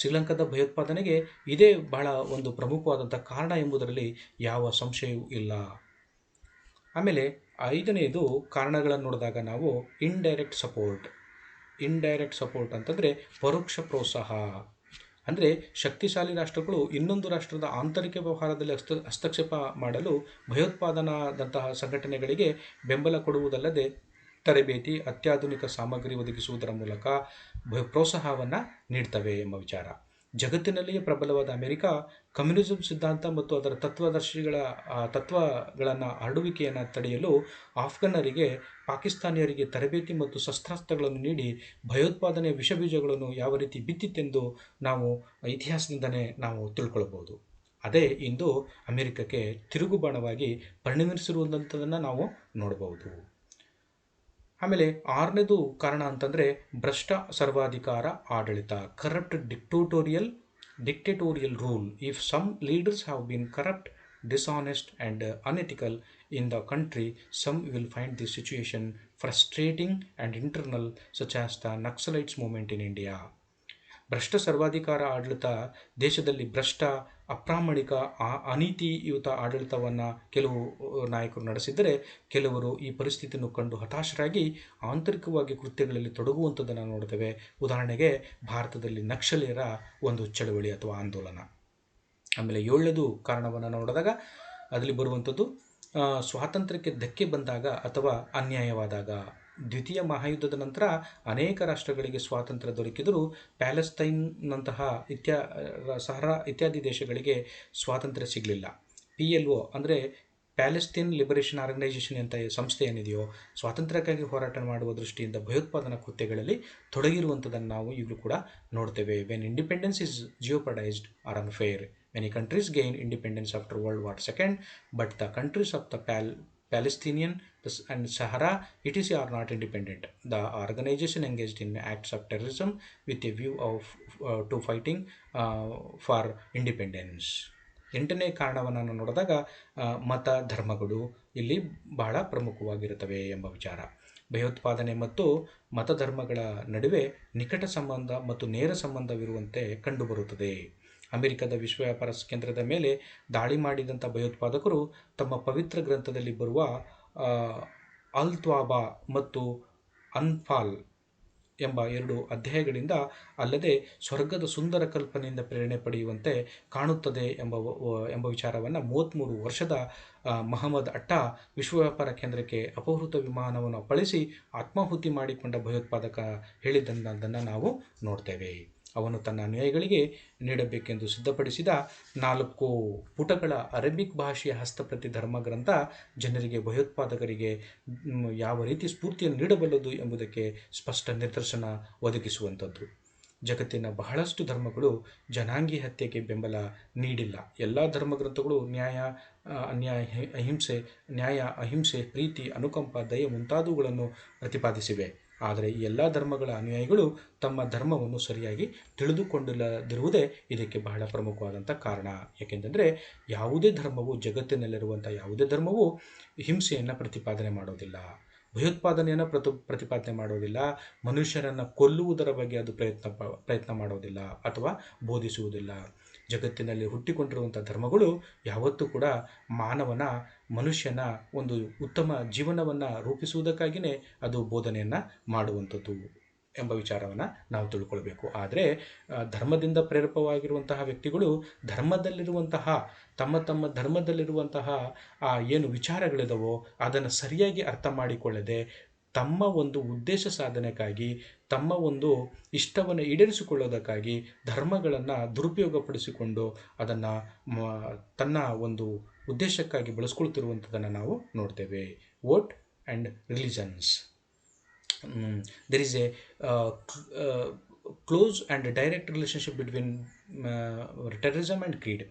ಶ್ರೀಲಂಕಾದ ಭಯೋತ್ಪಾದನೆಗೆ ಇದೇ ಬಹಳ ಒಂದು ಪ್ರಮುಖವಾದಂಥ ಕಾರಣ ಎಂಬುದರಲ್ಲಿ ಯಾವ ಸಂಶಯವೂ ಇಲ್ಲ. ಆಮೇಲೆ 5ನೇದು ಕಾರಣಗಳನ್ನು ನೋಡಿದಾಗ ನಾವು ಇಂಡೈರೆಕ್ಟ್ ಸಪೋರ್ಟ್ ಅಂತಂದರೆ ಪರೋಕ್ಷ ಪ್ರೋತ್ಸಾಹ. ಅಂದರೆ ಶಕ್ತಿಶಾಲಿ ರಾಷ್ಟ್ರಗಳು ಇನ್ನೊಂದು ರಾಷ್ಟ್ರದ ಆಂತರಿಕ ವ್ಯವಹಾರದಲ್ಲಿ ಹಸ್ತಕ್ಷೇಪ ಮಾಡಲು ಭಯೋತ್ಪಾದನಾದಂತಹ ಸಂಘಟನೆಗಳಿಗೆ ಬೆಂಬಲ ಕೊಡುವುದಲ್ಲದೆ ತರಬೇತಿ, ಅತ್ಯಾಧುನಿಕ ಸಾಮಗ್ರಿ ಒದಗಿಸುವುದರ ಮೂಲಕ ಪ್ರೋತ್ಸಾಹವನ್ನು ನೀಡ್ತವೆ ಎಂಬ ವಿಚಾರ. ಜಗತ್ತಿನಲ್ಲಿಯೇ ಪ್ರಬಲವಾದ ಅಮೆರಿಕ ಕಮ್ಯುನಿಸಂ ಸಿದ್ಧಾಂತ ಮತ್ತು ಅದರ ತತ್ವಗಳನ್ನು ಹರಡುವಿಕೆಯನ್ನು ತಡೆಯಲು ಆಫ್ಘನ್ನರಿಗೆ, ಪಾಕಿಸ್ತಾನಿಯರಿಗೆ ತರಬೇತಿ ಮತ್ತು ಶಸ್ತ್ರಾಸ್ತ್ರಗಳನ್ನು ನೀಡಿ ಭಯೋತ್ಪಾದನೆಯ ವಿಷಬೀಜಗಳನ್ನು ಯಾವ ರೀತಿ ಬಿತ್ತಿತ್ತೆಂದು ನಾವು ಇತಿಹಾಸದಿಂದಲೇ ನಾವು ತಿಳ್ಕೊಳ್ಬೋದು. ಅದೇ ಇಂದು ಅಮೆರಿಕಕ್ಕೆ ತಿರುಗುಬಾಣವಾಗಿ ಪರಿಣಮಿಸಿರುವಂಥದ್ದನ್ನು ನಾವು ನೋಡಬಹುದು. ಆಮೇಲೆ 6ನೇದು ಕಾರಣ ಅಂತಂದರೆ ಭ್ರಷ್ಟ ಸರ್ವಾಧಿಕಾರ ಆಡಳಿತ, corrupt dictatorial rule. If some leaders have been corrupt, dishonest and unethical in the country, some will find this situation frustrating and internal, such as the Naxalites movement in India. ಭ್ರಷ್ಟ ಸರ್ವಾಧಿಕಾರ ಆಡಳಿತ ದೇಶದಲ್ಲಿ ಭ್ರಷ್ಟ, ಅಪ್ರಾಮಾಣಿಕ, ಅನೀತಿಯುತ ಆಡಳಿತವನ್ನು ಕೆಲವು ನಾಯಕರು ನಡೆಸಿದರೆ ಕೆಲವರು ಈ ಪರಿಸ್ಥಿತಿಯನ್ನು ಕಂಡು ಹತಾಶರಾಗಿ ಆಂತರಿಕವಾಗಿ ಕೃತ್ಯಗಳಲ್ಲಿ ತೊಡಗುವಂಥದ್ದನ್ನು ನೋಡ್ತೇವೆ. ಉದಾಹರಣೆಗೆ ಭಾರತದಲ್ಲಿ ನಕ್ಸಲೀಯರ ಒಂದು ಚಳವಳಿ ಅಥವಾ ಆಂದೋಲನ. ಆಮೇಲೆ 7ನೇದು ಕಾರಣವನ್ನು ನೋಡಿದಾಗ ಅದರಲ್ಲಿ ಬರುವಂಥದ್ದು ಸ್ವಾತಂತ್ರ್ಯಕ್ಕೆ ಧಕ್ಕೆ ಬಂದಾಗ ಅಥವಾ ಅನ್ಯಾಯವಾದಾಗ. ದ್ವಿತೀಯ ಮಹಾಯುದ್ಧದ ನಂತರ ಅನೇಕ ರಾಷ್ಟ್ರಗಳಿಗೆ ಸ್ವಾತಂತ್ರ್ಯ ದೊರಕಿದರೂ ಪ್ಯಾಲೆಸ್ತೈನ್ನಂತಹ ಸಹರಾ ಇತ್ಯಾದಿ ದೇಶಗಳಿಗೆ ಸ್ವಾತಂತ್ರ್ಯ ಸಿಗಲಿಲ್ಲ. PLO ಅಂದರೆ ಪ್ಯಾಲೆಸ್ತೈನ್ ಲಿಬರೇಷನ್ ಆರ್ಗನೈಸೇಷನ್ ಅಂತ ಸಂಸ್ಥೆ ಏನಿದೆಯೋ ಸ್ವಾತಂತ್ರ್ಯಕ್ಕಾಗಿ ಹೋರಾಟ ಮಾಡುವ ದೃಷ್ಟಿಯಿಂದ ಭಯೋತ್ಪಾದನಾ ಕೃತ್ಯಗಳಲ್ಲಿ ತೊಡಗಿರುವಂಥದ್ದನ್ನು ನಾವು ಈಗಲೂ ಕೂಡ ನೋಡ್ತೇವೆ. When independence is jeopardised are unfair. Many countries gained independence after World War II, but the countries of the Palestinian and Sahara etc. are not independent. The organization engaged in acts of terrorism with a view to fighting for independence. 8ನೇ ಕಾರಣವನ್ನು ನೋಡಿದಾಗ ಮತ ಧರ್ಮಗಳು ಇಲ್ಲಿ ಬಹಳ ಪ್ರಮುಖವಾಗಿರುತ್ತವೆ ಎಂಬ ವಿಚಾರ. ಭಯೋತ್ಪಾದನೆ ಮತ್ತು ಮತಧರ್ಮಗಳ ನಡುವೆ ನಿಕಟ ಸಂಬಂಧ ಮತ್ತು ನೇರ ಸಂಬಂಧವಿರುವಂತೆ ಕಂಡುಬರುತ್ತದೆ. ಅಮೆರಿಕದ ವಿಶ್ವ ವ್ಯಾಪಾರ ಕೇಂದ್ರದ ಮೇಲೆ ದಾಳಿ ಮಾಡಿದಂಥ ಭಯೋತ್ಪಾದಕರು ತಮ್ಮ ಪವಿತ್ರ ಗ್ರಂಥದಲ್ಲಿ ಬರುವ ಅಲ್ ತ್ವಾಬಾ ಮತ್ತು ಅನ್ಫಾಲ್ ಎಂಬ 2 ಅಧ್ಯಾಯಗಳಿಂದ ಅಲ್ಲದೆ ಸ್ವರ್ಗದ ಸುಂದರ ಕಲ್ಪನೆಯಿಂದ ಪ್ರೇರಣೆ ಪಡೆಯುವಂತೆ ಕಾಣುತ್ತದೆ ಎಂಬ ವಿಚಾರವನ್ನು 33 ವರ್ಷದ ಮಹಮ್ಮದ್ ಅಟ್ಟಾ ವಿಶ್ವ ವ್ಯಾಪಾರ ಕೇಂದ್ರಕ್ಕೆ ಅಪಹೃತ ವಿಮಾನವನ್ನು ಅಪ್ಪಳಿಸಿ ಆತ್ಮಾಹುತಿ ಮಾಡಿಕೊಂಡ ಭಯೋತ್ಪಾದಕ ಹೇಳಿದ್ದನ್ನು ನಾವು ನೋಡ್ತೇವೆ. ಅವನು ತನ್ನ ಅನುಯಾಯಿಗಳಿಗೆ ನೀಡಬೇಕೆಂದು ಸಿದ್ಧಪಡಿಸಿದ 4 ಪುಟಗಳ ಅರೇಬಿಕ್ ಭಾಷೆಯ ಹಸ್ತಪ್ರತಿ ಧರ್ಮಗ್ರಂಥ ಜನರಿಗೆ ಭಯೋತ್ಪಾದಕರಿಗೆ ಯಾವ ರೀತಿ ಸ್ಫೂರ್ತಿಯನ್ನು ನೀಡಬಲ್ಲದು ಎಂಬುದಕ್ಕೆ ಸ್ಪಷ್ಟ ನಿದರ್ಶನ ಒದಗಿಸುವಂಥದ್ದು. ಜಗತ್ತಿನ ಬಹಳಷ್ಟು ಧರ್ಮಗಳು ಜನಾಂಗೀಯ ಹತ್ಯೆಗೆ ಬೆಂಬಲ ನೀಡಿಲ್ಲ. ಎಲ್ಲ ಧರ್ಮಗ್ರಂಥಗಳು ನ್ಯಾಯ, ಅಹಿಂಸೆ, ಪ್ರೀತಿ, ಅನುಕಂಪ, ದಯೆ ಮುಂತಾದವುಗಳನ್ನು ಪ್ರತಿಪಾದಿಸಿವೆ. ಆದರೆ ಈ ಎಲ್ಲ ಧರ್ಮಗಳ ಅನುಯಾಯಿಗಳು ತಮ್ಮ ಧರ್ಮವನ್ನು ಸರಿಯಾಗಿ ತಿಳಿದುಕೊಂಡಿಲ್ಲದಿರುವುದೇ ಇದಕ್ಕೆ ಬಹಳ ಪ್ರಮುಖವಾದಂಥ ಕಾರಣ. ಏಕೆಂದರೆ ಜಗತ್ತಿನಲ್ಲಿರುವಂಥ ಯಾವುದೇ ಧರ್ಮವು ಹಿಂಸೆಯನ್ನು ಪ್ರತಿಪಾದನೆ ಮಾಡೋದಿಲ್ಲ, ಭಯೋತ್ಪಾದನೆಯನ್ನು ಪ್ರತಿಪಾದನೆ ಮಾಡೋದಿಲ್ಲ, ಮನುಷ್ಯರನ್ನು ಕೊಲ್ಲುವುದರ ಬಗ್ಗೆ ಅದು ಪ್ರಯತ್ನ ಮಾಡೋದಿಲ್ಲ ಅಥವಾ ಬೋಧಿಸುವುದಿಲ್ಲ. ಜಗತ್ತಿನಲ್ಲಿ ಹುಟ್ಟಿಕೊಂಡಿರುವಂಥ ಧರ್ಮಗಳು ಯಾವತ್ತೂ ಕೂಡ ಮನುಷ್ಯನ ಒಂದು ಉತ್ತಮ ಜೀವನವನ್ನು ರೂಪಿಸುವುದಕ್ಕಾಗಿಯೇ ಅದು ಬೋಧನೆಯನ್ನು ಮಾಡುವಂಥದ್ದು ಎಂಬ ವಿಚಾರವನ್ನು ನಾವು ತಿಳ್ಕೊಳ್ಬೇಕು. ಆದರೆ ಧರ್ಮದಿಂದ ಪ್ರೇರೇಪವಾಗಿರುವಂತಹ ವ್ಯಕ್ತಿಗಳು ತಮ್ಮ ಧರ್ಮದಲ್ಲಿರುವಂತಹ ಏನು ವಿಚಾರಗಳಿದಾವೋ ಅದನ್ನು ಸರಿಯಾಗಿ ಅರ್ಥ ಮಾಡಿಕೊಳ್ಳದೆ ತಮ್ಮ ಒಂದು ಉದ್ದೇಶ ಸಾಧನೆಗಾಗಿ, ತಮ್ಮ ಒಂದು ಇಷ್ಟವನ್ನು ಈಡೇರಿಸಿಕೊಳ್ಳೋದಕ್ಕಾಗಿ ಧರ್ಮಗಳನ್ನು ದುರುಪಯೋಗಪಡಿಸಿಕೊಂಡು ಅದನ್ನು ತನ್ನ ಒಂದು ಉದ್ದೇಶಕ್ಕಾಗಿ ಬಳಸ್ಕೊಳ್ತಿರುವಂಥದ್ದನ್ನು ನಾವು ನೋಡ್ತೇವೆ. Vote and religions. There is a close and direct relationship between terrorism and creed.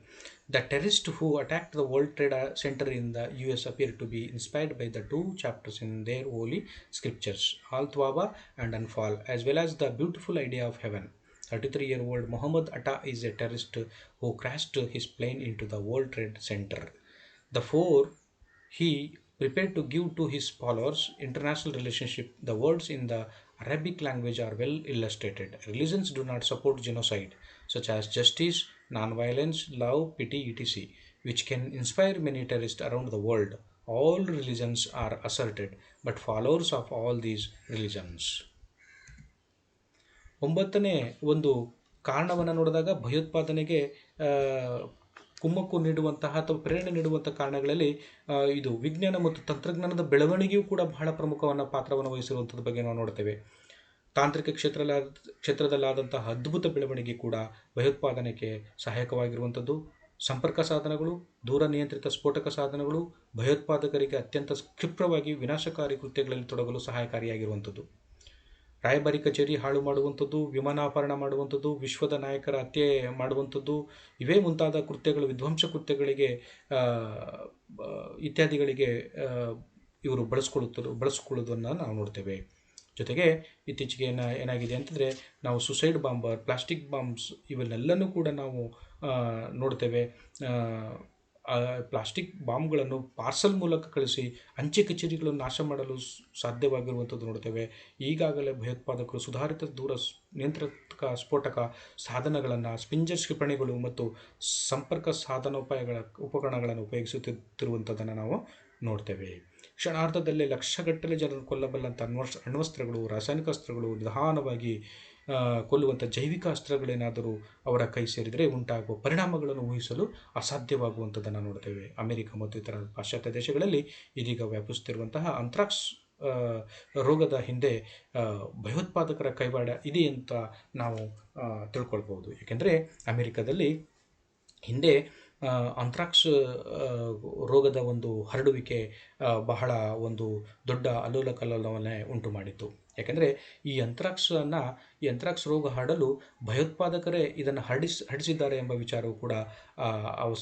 The terrorists who attacked the World Trade Center in the US appear to be inspired by the two chapters in their holy scriptures, Al-Tawbah and Anfal, as well as the beautiful idea of heaven. 33-year-old Mohammed Atta is a terrorist who crashed his plane into the World Trade Center. Therefore, he prepared to give to his followers international relationship. The words in the Arabic language are well illustrated. Religions do not support genocide, such as justice, non-violence, love, pity, etc., which can inspire many terrorists around the world. All religions are asserted, but followers of all these religions. 9ನೇ ಒಂದು ಕಾರಣವನ್ನು ನೋಡಿದಾಗ ಭಯೋತ್ಪಾದನೆಗೆ ಕುಮ್ಮಕ್ಕು ನೀಡುವಂತಹ ಅಥವಾ ಪ್ರೇರಣೆ ನೀಡುವಂಥ ಕಾರಣಗಳಲ್ಲಿ ಇದು ವಿಜ್ಞಾನ ಮತ್ತು ತಂತ್ರಜ್ಞಾನದ ಬೆಳವಣಿಗೆಯೂ ಕೂಡ ಬಹಳ ಪಾತ್ರವನ್ನು ವಹಿಸಿರುವಂಥದ್ರ ಬಗ್ಗೆ ನಾವು ನೋಡ್ತೇವೆ. ತಾಂತ್ರಿಕ ಕ್ಷೇತ್ರದಲ್ಲಾದಂತಹ ಅದ್ಭುತ ಬೆಳವಣಿಗೆ ಕೂಡ ಭಯೋತ್ಪಾದನೆಗೆ ಸಹಾಯಕವಾಗಿರುವಂಥದ್ದು. ಸಂಪರ್ಕ ಸಾಧನಗಳು, ದೂರ ನಿಯಂತ್ರಿತ ಸ್ಫೋಟಕ ಸಾಧನಗಳು ಭಯೋತ್ಪಾದಕರಿಗೆ ಅತ್ಯಂತ ಕ್ಷಿಪ್ರವಾಗಿ ವಿನಾಶಕಾರಿ ಕೃತ್ಯಗಳಲ್ಲಿ ತೊಡಗಲು ಸಹಾಯಕಾರಿಯಾಗಿರುವಂಥದ್ದು. ರಾಯಭಾರಿ ಕಚೇರಿ ಹಾಳು ಮಾಡುವಂಥದ್ದು, ವಿಮಾನಾಪಹರಣ ಮಾಡುವಂಥದ್ದು, ವಿಶ್ವದ ನಾಯಕರ ಹತ್ಯೆ ಮಾಡುವಂಥದ್ದು, ಇವೇ ಮುಂತಾದ ಕೃತ್ಯಗಳು, ವಿಧ್ವಂಸ ಕೃತ್ಯಗಳಿಗೆ ಇತ್ಯಾದಿಗಳಿಗೆ ಇವರು ಬಳಸ್ಕೊಳ್ಳೋದನ್ನು ನಾವು ನೋಡ್ತೇವೆ. ಜೊತೆಗೆ ಇತ್ತೀಚೆಗೆ ಏನಾಗಿದೆ ಅಂತಂದರೆ ನಾವು ಸುಸೈಡ್ ಬಾಂಬರ್, ಪ್ಲಾಸ್ಟಿಕ್ ಬಾಂಬ್ಸ್ ಇವನ್ನೆಲ್ಲನೂ ಕೂಡ ನಾವು ನೋಡ್ತೇವೆ. ಪ್ಲಾಸ್ಟಿಕ್ ಬಾಂಬ್ಗಳನ್ನು ಪಾರ್ಸಲ್ ಮೂಲಕ ಕಳಿಸಿ ಅಂಚೆ ಕಚೇರಿಗಳನ್ನು ನಾಶ ಮಾಡಲು ಸಾಧ್ಯವಾಗಿರುವಂಥದ್ದು ನೋಡ್ತೇವೆ. ಈಗಾಗಲೇ ಭಯೋತ್ಪಾದಕರು ಸುಧಾರಿತ ದೂರ ನಿಯಂತ್ರಕ ಸ್ಫೋಟಕ ಸಾಧನಗಳನ್ನು, ಸ್ಪಿಂಜರ್ ಕ್ಷಿಪಣಿಗಳು ಮತ್ತು ಸಂಪರ್ಕ ಉಪಕರಣಗಳನ್ನು ಉಪಯೋಗಿಸುತ್ತಿರುವಂಥದ್ದನ್ನು ನಾವು ನೋಡ್ತೇವೆ. ಕ್ಷಣಾರ್ಧದಲ್ಲೇ ಲಕ್ಷಗಟ್ಟಲೆ ಜನರನ್ನು ಕೊಲ್ಲಬಲ್ಲಂಥ ಅಣ್ವಸ್ತ್ರಗಳು, ರಾಸಾಯನಿಕ ಅಸ್ತ್ರಗಳು, ನಿಧಾನವಾಗಿ ಕೊಲ್ಲುವಂಥ ಜೈವಿಕ ಅಸ್ತ್ರಗಳೇನಾದರೂ ಅವರ ಕೈ ಸೇರಿದರೆ ಉಂಟಾಗುವ ಪರಿಣಾಮಗಳನ್ನು ಊಹಿಸಲು ಅಸಾಧ್ಯವಾಗುವಂಥದ್ದನ್ನು ನೋಡ್ತೇವೆ. ಅಮೆರಿಕ ಮತ್ತು ಇತರ ಪಾಶ್ಚಾತ್ಯ ದೇಶಗಳಲ್ಲಿ ಇದೀಗ ವ್ಯಾಪಿಸುತ್ತಿರುವಂತಹ ಅಂಥ್ರಾಕ್ಸ್ ರೋಗದ ಹಿಂದೆ ಭಯೋತ್ಪಾದಕರ ಕೈವಾಡ ಇದೆ ಅಂತ ನಾವು ತಿಳ್ಕೊಳ್ಬೋದು. ಏಕೆಂದರೆ ಅಮೆರಿಕದಲ್ಲಿ ಹಿಂದೆ ಅಂಥ್ರಾಕ್ಸ್ ರೋಗದ ಒಂದು ಹರಡುವಿಕೆ ಬಹಳ ಒಂದು ದೊಡ್ಡ ಅಲ್ಲೋಲಕಲ್ಲೋಲವನ್ನೇ ಉಂಟು ಮಾಡಿತ್ತು. ಯಾಕೆಂದರೆ ಈ ಅಂಥ್ರಾಕ್ಸ್ ರೋಗ ಹರಡಲು ಭಯೋತ್ಪಾದಕರೇ ಇದನ್ನು ಹರಡಿಸಿದ್ದಾರೆ ಎಂಬ ವಿಚಾರವು ಕೂಡ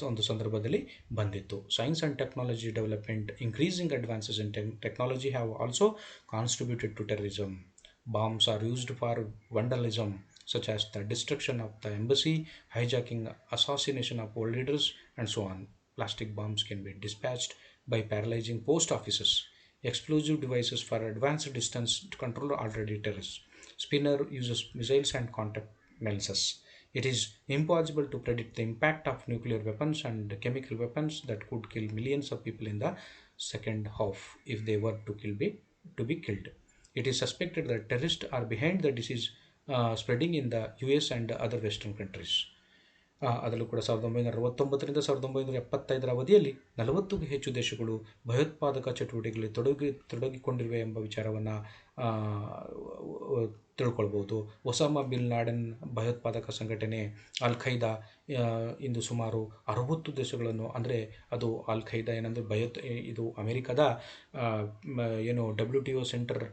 ಒಂದು ಸಂದರ್ಭದಲ್ಲಿ ಬಂದಿತ್ತು. Science and technology development, increasing advances in technology have also contributed to terrorism. Bombs are used for vandalism, such as the destruction of the embassy, hijacking, assassination of world leaders, and so on. Plastic bombs can be dispatched by paralyzing post offices. Explosive devices for advanced distance control already terrorists. Spinner uses missiles and contact lenses. It is impossible to predict the impact of nuclear weapons and chemical weapons that could kill millions of people in the second half if they were to be killed. It is suspected that terrorists are behind the disease spreading in the US and other western countries. ಅದರಲ್ಲೂ ಕೂಡ 1969ರಿಂದ 1975 ಅವಧಿಯಲ್ಲಿ 40ಕ್ಕೂ ಹೆಚ್ಚು ದೇಶಗಳು ಭಯೋತ್ಪಾದಕ ಚಟುವಟಿಕೆಗಳಲ್ಲಿ ತೊಡಗಿಕೊಂಡಿವೆ ಎಂಬ ವಿಚಾರವನ್ನು ತಿಳ್ಕೊಳ್ಬೋದು. ಒಸಾಮಾ ಬಿನ್ ಲಾಡೆನ್ ಭಯೋತ್ಪಾದಕ ಸಂಘಟನೆ ಅಲ್-ಖೈದಾ ಇಂದು ಸುಮಾರು 60 ದೇಶಗಳನ್ನು, ಅಂದರೆ ಅದು ಅಲ್-ಖೈದಾ ಇದು ಅಮೆರಿಕದ WTO ಸೆಂಟರ್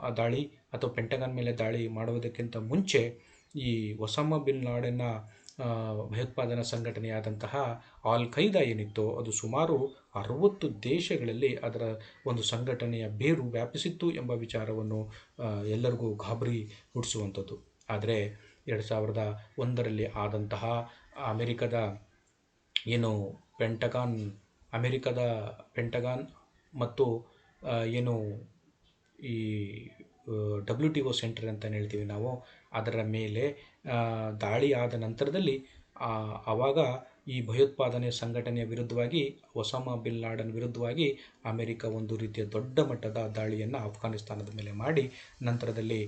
ಆ ದಾಳಿ ಅಥವಾ ಪೆಂಟಗನ್ ಮೇಲೆ ದಾಳಿ ಮಾಡುವುದಕ್ಕಿಂತ ಮುಂಚೆ ಈ ಒಸಾಮಾ ಬಿನ್ ಲಾಡೆನ್ನ ಭಯೋತ್ಪಾದನಾ ಸಂಘಟನೆಯಾದಂತಹ ಆಲ್ ಖೈದಾ ಏನಿತ್ತೋ ಅದು ಸುಮಾರು 60 ದೇಶಗಳಲ್ಲಿ ಅದರ ಒಂದು ಸಂಘಟನೆಯ ಬೇರು ವ್ಯಾಪಿಸಿತ್ತು ಎಂಬ ವಿಚಾರವನ್ನು ಎಲ್ಲರಿಗೂ ಗಾಬರಿ ಹುಟ್ಟಿಸುವಂಥದ್ದು. ಆದರೆ 2001ರಲ್ಲಿ ಆದಂತಹ ಅಮೆರಿಕದ ಏನು ಅಮೆರಿಕದ ಪೆಂಟಗಾನ್ ಮತ್ತು ಏನು ಈ WTO ಸೆಂಟರ್ ಅಂತ ಹೇಳ್ತೀವಿ ನಾವು, ಅದರ ಮೇಲೆ ದಾಳಿ ಆದ ನಂತರದಲ್ಲಿ ಆವಾಗ ಈ ಭಯೋತ್ಪಾದನೆ ಸಂಘಟನೆಯ ವಿರುದ್ಧವಾಗಿ ಒಸಾಮಾ ಬಿನ್ ಲಾಡೆನ್ ವಿರುದ್ಧವಾಗಿ ಅಮೆರಿಕ ಒಂದು ರೀತಿಯ ದೊಡ್ಡ ಮಟ್ಟದ ದಾಳಿಯನ್ನು ಅಫ್ಘಾನಿಸ್ತಾನದ ಮೇಲೆ ಮಾಡಿ ನಂತರದಲ್ಲಿ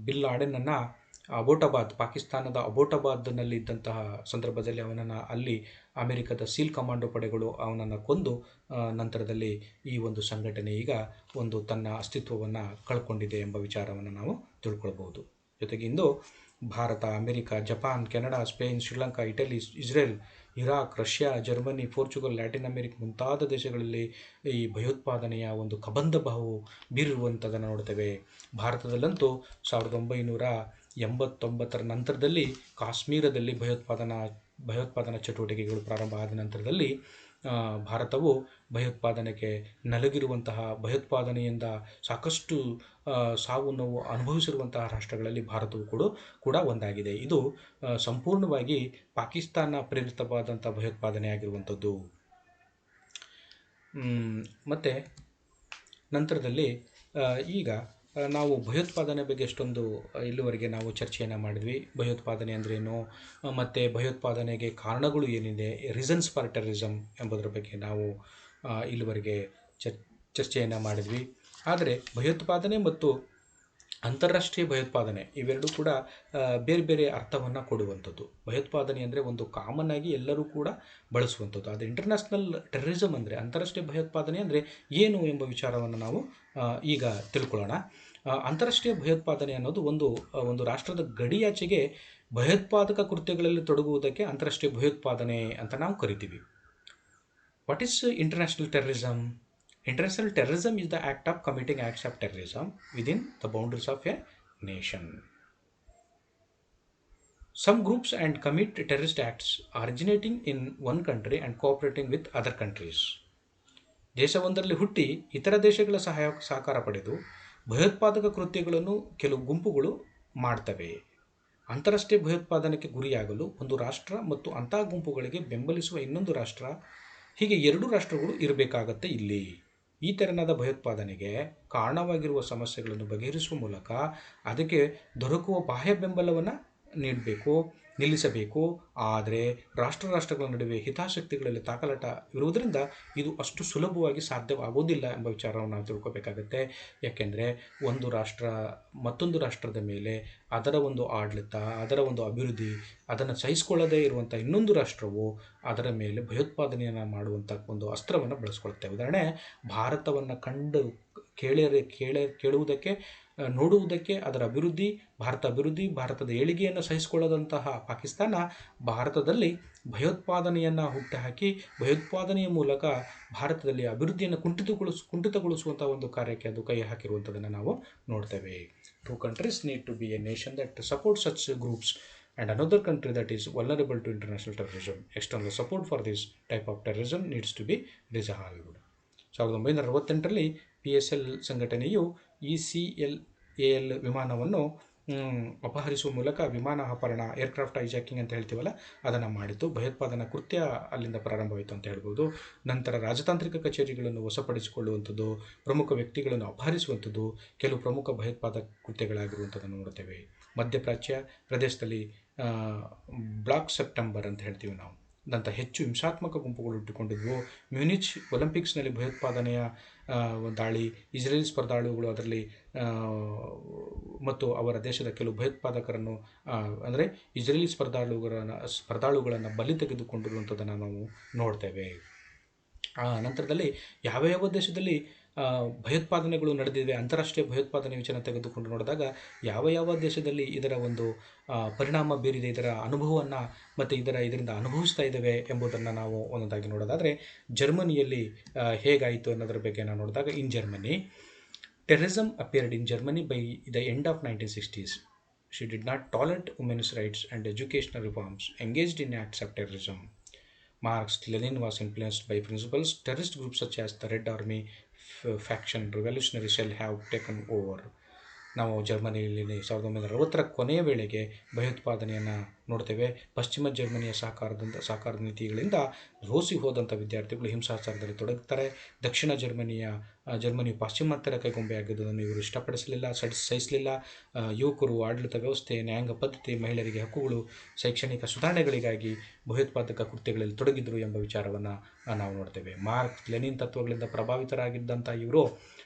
ಬಿನ್ ಲಾಡೆನ್ನನ್ನು ಪಾಕಿಸ್ತಾನದ ಅಬೋಟಾಬಾದ್ನಲ್ಲಿದ್ದಂತಹ ಸಂದರ್ಭದಲ್ಲಿ ಅವನನ್ನು ಅಲ್ಲಿ ಅಮೆರಿಕದ ಸೀಲ್ ಕಮಾಂಡೋ ಪಡೆಗಳು ಅವನನ್ನು ಕೊಂದು ನಂತರದಲ್ಲಿ ಈ ಒಂದು ಸಂಘಟನೆ ಈಗ ಒಂದು ತನ್ನ ಅಸ್ತಿತ್ವವನ್ನು ಕಳ್ಕೊಂಡಿದೆ ಎಂಬ ವಿಚಾರವನ್ನು ನಾವು ತಿಳ್ಕೊಳ್ಬಹುದು. ಜೊತೆಗೆ ಇಂದು Bharat, America, Japan, Canada, Spain, Sri Lanka, Italy, Israel, Iraq, Russia, Germany, Portugal, Latin America ಮುಂತಾದ ದೇಶಗಳಲ್ಲಿ ಈ ಭಯೋತ್ಪಾದನೆಯ ಒಂದು ಕಬಂಧ ಬಾವು ಬೀರಿರುವಂಥದ್ದನ್ನು ನೋಡ್ತೇವೆ. ಭಾರತದಲ್ಲಂತೂ 1989ರ ನಂತರದಲ್ಲಿ ಕಾಶ್ಮೀರದಲ್ಲಿ ಭಯೋತ್ಪಾದನಾ ಚಟುವಟಿಕೆಗಳು ಪ್ರಾರಂಭ ಆದ ನಂತರದಲ್ಲಿ ಭಾರತವು ಭಯೋತ್ಪಾದನೆಗೆ ನಲುಗಿರುವಂತಹ, ಭಯೋತ್ಪಾದನೆಯಿಂದ ಸಾಕಷ್ಟು ಸಾವು ನೋವು ಅನುಭವಿಸಿರುವಂತಹ ರಾಷ್ಟ್ರಗಳಲ್ಲಿ ಭಾರತವು ಕೂಡ ಒಂದಾಗಿದೆ. ಇದು ಸಂಪೂರ್ಣವಾಗಿ ಪಾಕಿಸ್ತಾನ ಪ್ರೇರಿತವಾದಂಥ ಭಯೋತ್ಪಾದನೆ ಆಗಿರುವಂಥದ್ದು. ಮತ್ತು ನಂತರದಲ್ಲಿ ಈಗ ನಾವು ಭಯೋತ್ಪಾದನೆ ಬಗ್ಗೆ ಎಷ್ಟೊಂದು ಇಲ್ಲಿವರೆಗೆ ನಾವು ಚರ್ಚೆಯನ್ನು ಮಾಡಿದ್ವಿ. ಭಯೋತ್ಪಾದನೆ ಅಂದ್ರೇನು, ಮತ್ತು ಭಯೋತ್ಪಾದನೆಗೆ ಕಾರಣಗಳು ಏನಿದೆ, ರೀಸನ್ಸ್ ಫಾರ್ ಟೆರರಿಸಮ್ ಎಂಬುದರ ಬಗ್ಗೆ ನಾವು ಇಲ್ಲಿವರೆಗೆ ಚರ್ಚೆಯನ್ನು ಮಾಡಿದ್ವಿ. ಆದರೆ ಭಯೋತ್ಪಾದನೆ ಮತ್ತು ಅಂತಾರಾಷ್ಟ್ರೀಯ ಭಯೋತ್ಪಾದನೆ ಇವೆರಡೂ ಕೂಡ ಬೇರೆ ಬೇರೆ ಅರ್ಥವನ್ನು ಕೊಡುವಂಥದ್ದು. ಭಯೋತ್ಪಾದನೆ ಅಂದರೆ ಒಂದು ಕಾಮನ್ ಆಗಿ ಎಲ್ಲರೂ ಕೂಡ ಬಳಸುವಂಥದ್ದು. ಆದರೆ ಇಂಟರ್ನ್ಯಾಷನಲ್ ಟೆರರಿಸಮ್ ಅಂದರೆ, ಅಂತಾರಾಷ್ಟ್ರೀಯ ಭಯೋತ್ಪಾದನೆ ಅಂದರೆ ಏನು ಎಂಬ ವಿಚಾರವನ್ನು ನಾವು ಈಗ ತಿಳ್ಕೊಳ್ಳೋಣ. ಅಂತಾರಾಷ್ಟ್ರೀಯ ಭಯೋತ್ಪಾದನೆ ಅನ್ನೋದು ಒಂದು ರಾಷ್ಟ್ರದ ಗಡಿಯಾಚೆಗೆ ಭಯೋತ್ಪಾದಕ ಕೃತ್ಯಗಳಲ್ಲಿ ತೊಡಗುವುದಕ್ಕೆ ಅಂತಾರಾಷ್ಟ್ರೀಯ ಭಯೋತ್ಪಾದನೆ ಅಂತ ನಾವು ಕರಿತೀವಿ. What is international terrorism? International terrorism is the act of committing acts of terrorism within the boundaries of a nation. Some groups and commit terrorist acts originating in one country and cooperating with other countries. ದೇಶವೊಂದರಲ್ಲಿ ಹುಟ್ಟಿ ಇತರ ದೇಶಗಳ ಸಹಕಾರ ಪಡೆದು ಭಯೋತ್ಪಾದಕ ಕೃತ್ಯಗಳನ್ನು ಕೆಲವು ಗುಂಪುಗಳು ಮಾಡ್ತವೆ. ಅಂತಾರಾಷ್ಟ್ರೀಯ ಭಯೋತ್ಪಾದನೆಗೆ ಗುರಿಯಾಗಲು ಒಂದು ರಾಷ್ಟ್ರ ಮತ್ತು ಅಂತಹ ಗುಂಪುಗಳಿಗೆ ಬೆಂಬಲಿಸುವ ಇನ್ನೊಂದು ರಾಷ್ಟ್ರ, ಹೀಗೆ 2 ರಾಷ್ಟ್ರಗಳು ಇರಬೇಕಾಗತ್ತೆ ಇಲ್ಲಿ. ಈ ತೆರನಾದ ಭಯೋತ್ಪಾದನೆಗೆ ಕಾರಣವಾಗಿರುವ ಸಮಸ್ಯೆಗಳನ್ನು ಬಗೆಹರಿಸುವ ಮೂಲಕ ಅದಕ್ಕೆ ದೊರಕುವ ಬಾಹ್ಯ ಬೆಂಬಲವನ್ನು ನಿಲ್ಲಿಸಬೇಕು. ಆದರೆ ರಾಷ್ಟ್ರಗಳ ನಡುವೆ ಹಿತಾಸಕ್ತಿಗಳಲ್ಲಿ ತಾಕಲಾಟ ಇರುವುದರಿಂದ ಇದು ಅಷ್ಟು ಸುಲಭವಾಗಿ ಸಾಧ್ಯವಾಗುವುದಿಲ್ಲ ಎಂಬ ವಿಚಾರವನ್ನು ನಾವು ತಿಳ್ಕೊಬೇಕಾಗತ್ತೆ. ಯಾಕೆಂದರೆ ಒಂದು ರಾಷ್ಟ್ರ ಮತ್ತೊಂದು ರಾಷ್ಟ್ರದ ಮೇಲೆ ಅದರ ಒಂದು ಆಡಳಿತ, ಅದರ ಒಂದು ಅಭಿವೃದ್ಧಿ, ಅದನ್ನು ಸಹಿಸಿಕೊಳ್ಳದೇ ಇರುವಂಥ ಇನ್ನೊಂದು ರಾಷ್ಟ್ರವು ಅದರ ಮೇಲೆ ಭಯೋತ್ಪಾದನೆಯನ್ನು ಮಾಡುವಂಥ ಒಂದು ಅಸ್ತ್ರವನ್ನು ಬಳಸ್ಕೊಳ್ತೇವೆ. ಉದಾಹರಣೆ, ಭಾರತವನ್ನು ಕೇಳುವುದಕ್ಕೆ, ನೋಡುವುದಕ್ಕೆ ಅದರ ಅಭಿವೃದ್ಧಿ, ಭಾರತದ ಏಳಿಗೆಯನ್ನು ಸಹಿಸಿಕೊಳ್ಳದಂತಹ ಪಾಕಿಸ್ತಾನ ಭಾರತದಲ್ಲಿ ಭಯೋತ್ಪಾದನೆಯನ್ನು ಹುಟ್ಟುಹಾಕಿ ಭಯೋತ್ಪಾದನೆಯ ಮೂಲಕ ಭಾರತದಲ್ಲಿ ಅಭಿವೃದ್ಧಿಯನ್ನು ಕುಂಠಿತಗೊಳಿಸುವಂಥ ಒಂದು ಕಾರ್ಯಕ್ಕೆ ಅದು ಕೈ ಹಾಕಿರುವಂಥದ್ದನ್ನು ನಾವು ನೋಡ್ತೇವೆ. 2 countries need to be a nation that supports such groups and another country that is vulnerable to international terrorism. External support for this type of terrorism needs to be resolved. 1968ರಲ್ಲಿ PSL ಸಂಘಟನೆಯು ECLAL ವಿಮಾನವನ್ನು ಅಪಹರಿಸುವ ಮೂಲಕ ವಿಮಾನ ಅಪಹರಣ, aircraft hijacking ಅಂತ ಹೇಳ್ತೀವಲ್ಲ, ಅದನ್ನು ಮಾಡಿತು. ಭಯೋತ್ಪಾದನಾ ಕೃತ್ಯ ಅಲ್ಲಿಂದ ಪ್ರಾರಂಭವಾಯಿತು ಅಂತ ಹೇಳ್ಬೋದು. ನಂತರ ರಾಜತಾಂತ್ರಿಕ ಕಚೇರಿಗಳನ್ನು ವಶಪಡಿಸಿಕೊಳ್ಳುವಂಥದ್ದು, ಪ್ರಮುಖ ವ್ಯಕ್ತಿಗಳನ್ನು ಅಪಹರಿಸುವಂಥದ್ದು ಕೆಲವು ಪ್ರಮುಖ ಭಯೋತ್ಪಾದಕ ಕೃತ್ಯಗಳಾಗಿರುವಂಥದ್ದನ್ನು ನೋಡ್ತೇವೆ. ಮಧ್ಯಪ್ರಾಚ್ಯ ಪ್ರದೇಶದಲ್ಲಿ ಬ್ಲಾಕ್ ಸೆಪ್ಟೆಂಬರ್ ಅಂತ ಹೇಳ್ತೀವಿ ನಾವು, ನಂತರ ಹೆಚ್ಚು ಹಿಂಸಾತ್ಮಕ ಗುಂಪುಗಳು ಹುಟ್ಟಿಕೊಂಡಿದ್ವು. ಮ್ಯೂನಿಚ್ ಒಲಿಂಪಿಕ್ಸ್ನಲ್ಲಿ ಭಯೋತ್ಪಾದನೆಯ ದಾಳಿ, ಇಸ್ರೇಲ್ ಸ್ಪರ್ಧಾಳುಗಳು ಅದರಲ್ಲಿ ಮತ್ತು ಅವರ ದೇಶದ ಕೆಲವು ಭಯೋತ್ಪಾದಕರನ್ನು ಅಂದರೆ ಇಸ್ರೇಲಿ ಸ್ಪರ್ಧಾಳುಗಳನ್ನು ಬಲಿ ತೆಗೆದುಕೊಂಡಿರುವಂಥದ್ದನ್ನು ನಾವು ನೋಡ್ತೇವೆ. ನಂತರದಲ್ಲಿ ಯಾವ ದೇಶದಲ್ಲಿ ಭಯೋತ್ಪಾದನೆಗಳು ನಡೆದಿವೆ, ಅಂತಾರಾಷ್ಟ್ರೀಯ ಭಯೋತ್ಪಾದನೆ ವಿಚಾರ ತೆಗೆದುಕೊಂಡು ನೋಡಿದಾಗ ಯಾವ ದೇಶದಲ್ಲಿ ಇದರ ಒಂದು ಪರಿಣಾಮ ಬೀರಿದೆ, ಇದರ ಅನುಭವವನ್ನು ಮತ್ತು ಇದರಿಂದ ಅನುಭವಿಸ್ತಾ ಇದ್ದೇವೆ ಎಂಬುದನ್ನು ನಾವು ಒಂದೊಂದಾಗಿ ನೋಡೋದಾದರೆ, ಜರ್ಮನಿಯಲ್ಲಿ ಹೇಗಾಯಿತು ಅನ್ನೋದ್ರ ಬಗ್ಗೆ ನಾವು ನೋಡಿದಾಗ, ಇನ್ Germany Terrorism appeared in Germany by the end of 1960s. She did not tolerate women's rights and educational reforms, engaged in acts of terrorism. Marx Lenin was influenced by principles terrorist groups such as the Red Army faction revolutionary shell have taken over. ನಾವು ಜರ್ಮನಿಯಲ್ಲಿ 1960ರ ಕೊನೆಯ ವೇಳೆಗೆ ಭಯೋತ್ಪಾದನೆಯನ್ನು ನೋಡ್ತೇವೆ. ಪಶ್ಚಿಮ ಜರ್ಮನಿಯ ಸಹಕಾರದ ನೀತಿಗಳಿಂದ ರೋಸಿ ಹೋದಂಥ ವಿದ್ಯಾರ್ಥಿಗಳು ಹಿಂಸಾಚಾರದಲ್ಲಿ ತೊಡಗುತ್ತಾರೆ. ದಕ್ಷಿಣ ಜರ್ಮನಿಯು ಪಾಶ್ಚಿಮಾತ್ಯರ ಕೈಗೊಂಬೆಯಾಗಿದ್ದುದನ್ನು ಇವರು ಇಷ್ಟಪಡಿಸಲಿಲ್ಲ, ಸಹಿಸಲಿಲ್ಲ. ಯುವಕರು ಆಡಳಿತ ವ್ಯವಸ್ಥೆ, ನ್ಯಾಯಾಂಗ ಪದ್ಧತಿ, ಮಹಿಳೆಯರಿಗೆ ಹಕ್ಕುಗಳು, ಶೈಕ್ಷಣಿಕ ಸುಧಾರಣೆಗಳಿಗಾಗಿ ಭಯೋತ್ಪಾದಕ ಕೃತ್ಯಗಳಲ್ಲಿ ತೊಡಗಿದ್ರು ಎಂಬ ವಿಚಾರವನ್ನು ನಾವು ನೋಡ್ತೇವೆ. ಮಾರ್ಕ್ಸ್ ಲೆನಿನ್ ತತ್ವಗಳಿಂದ ಪ್ರಭಾವಿತರಾಗಿದ್ದಂಥ ಇವರು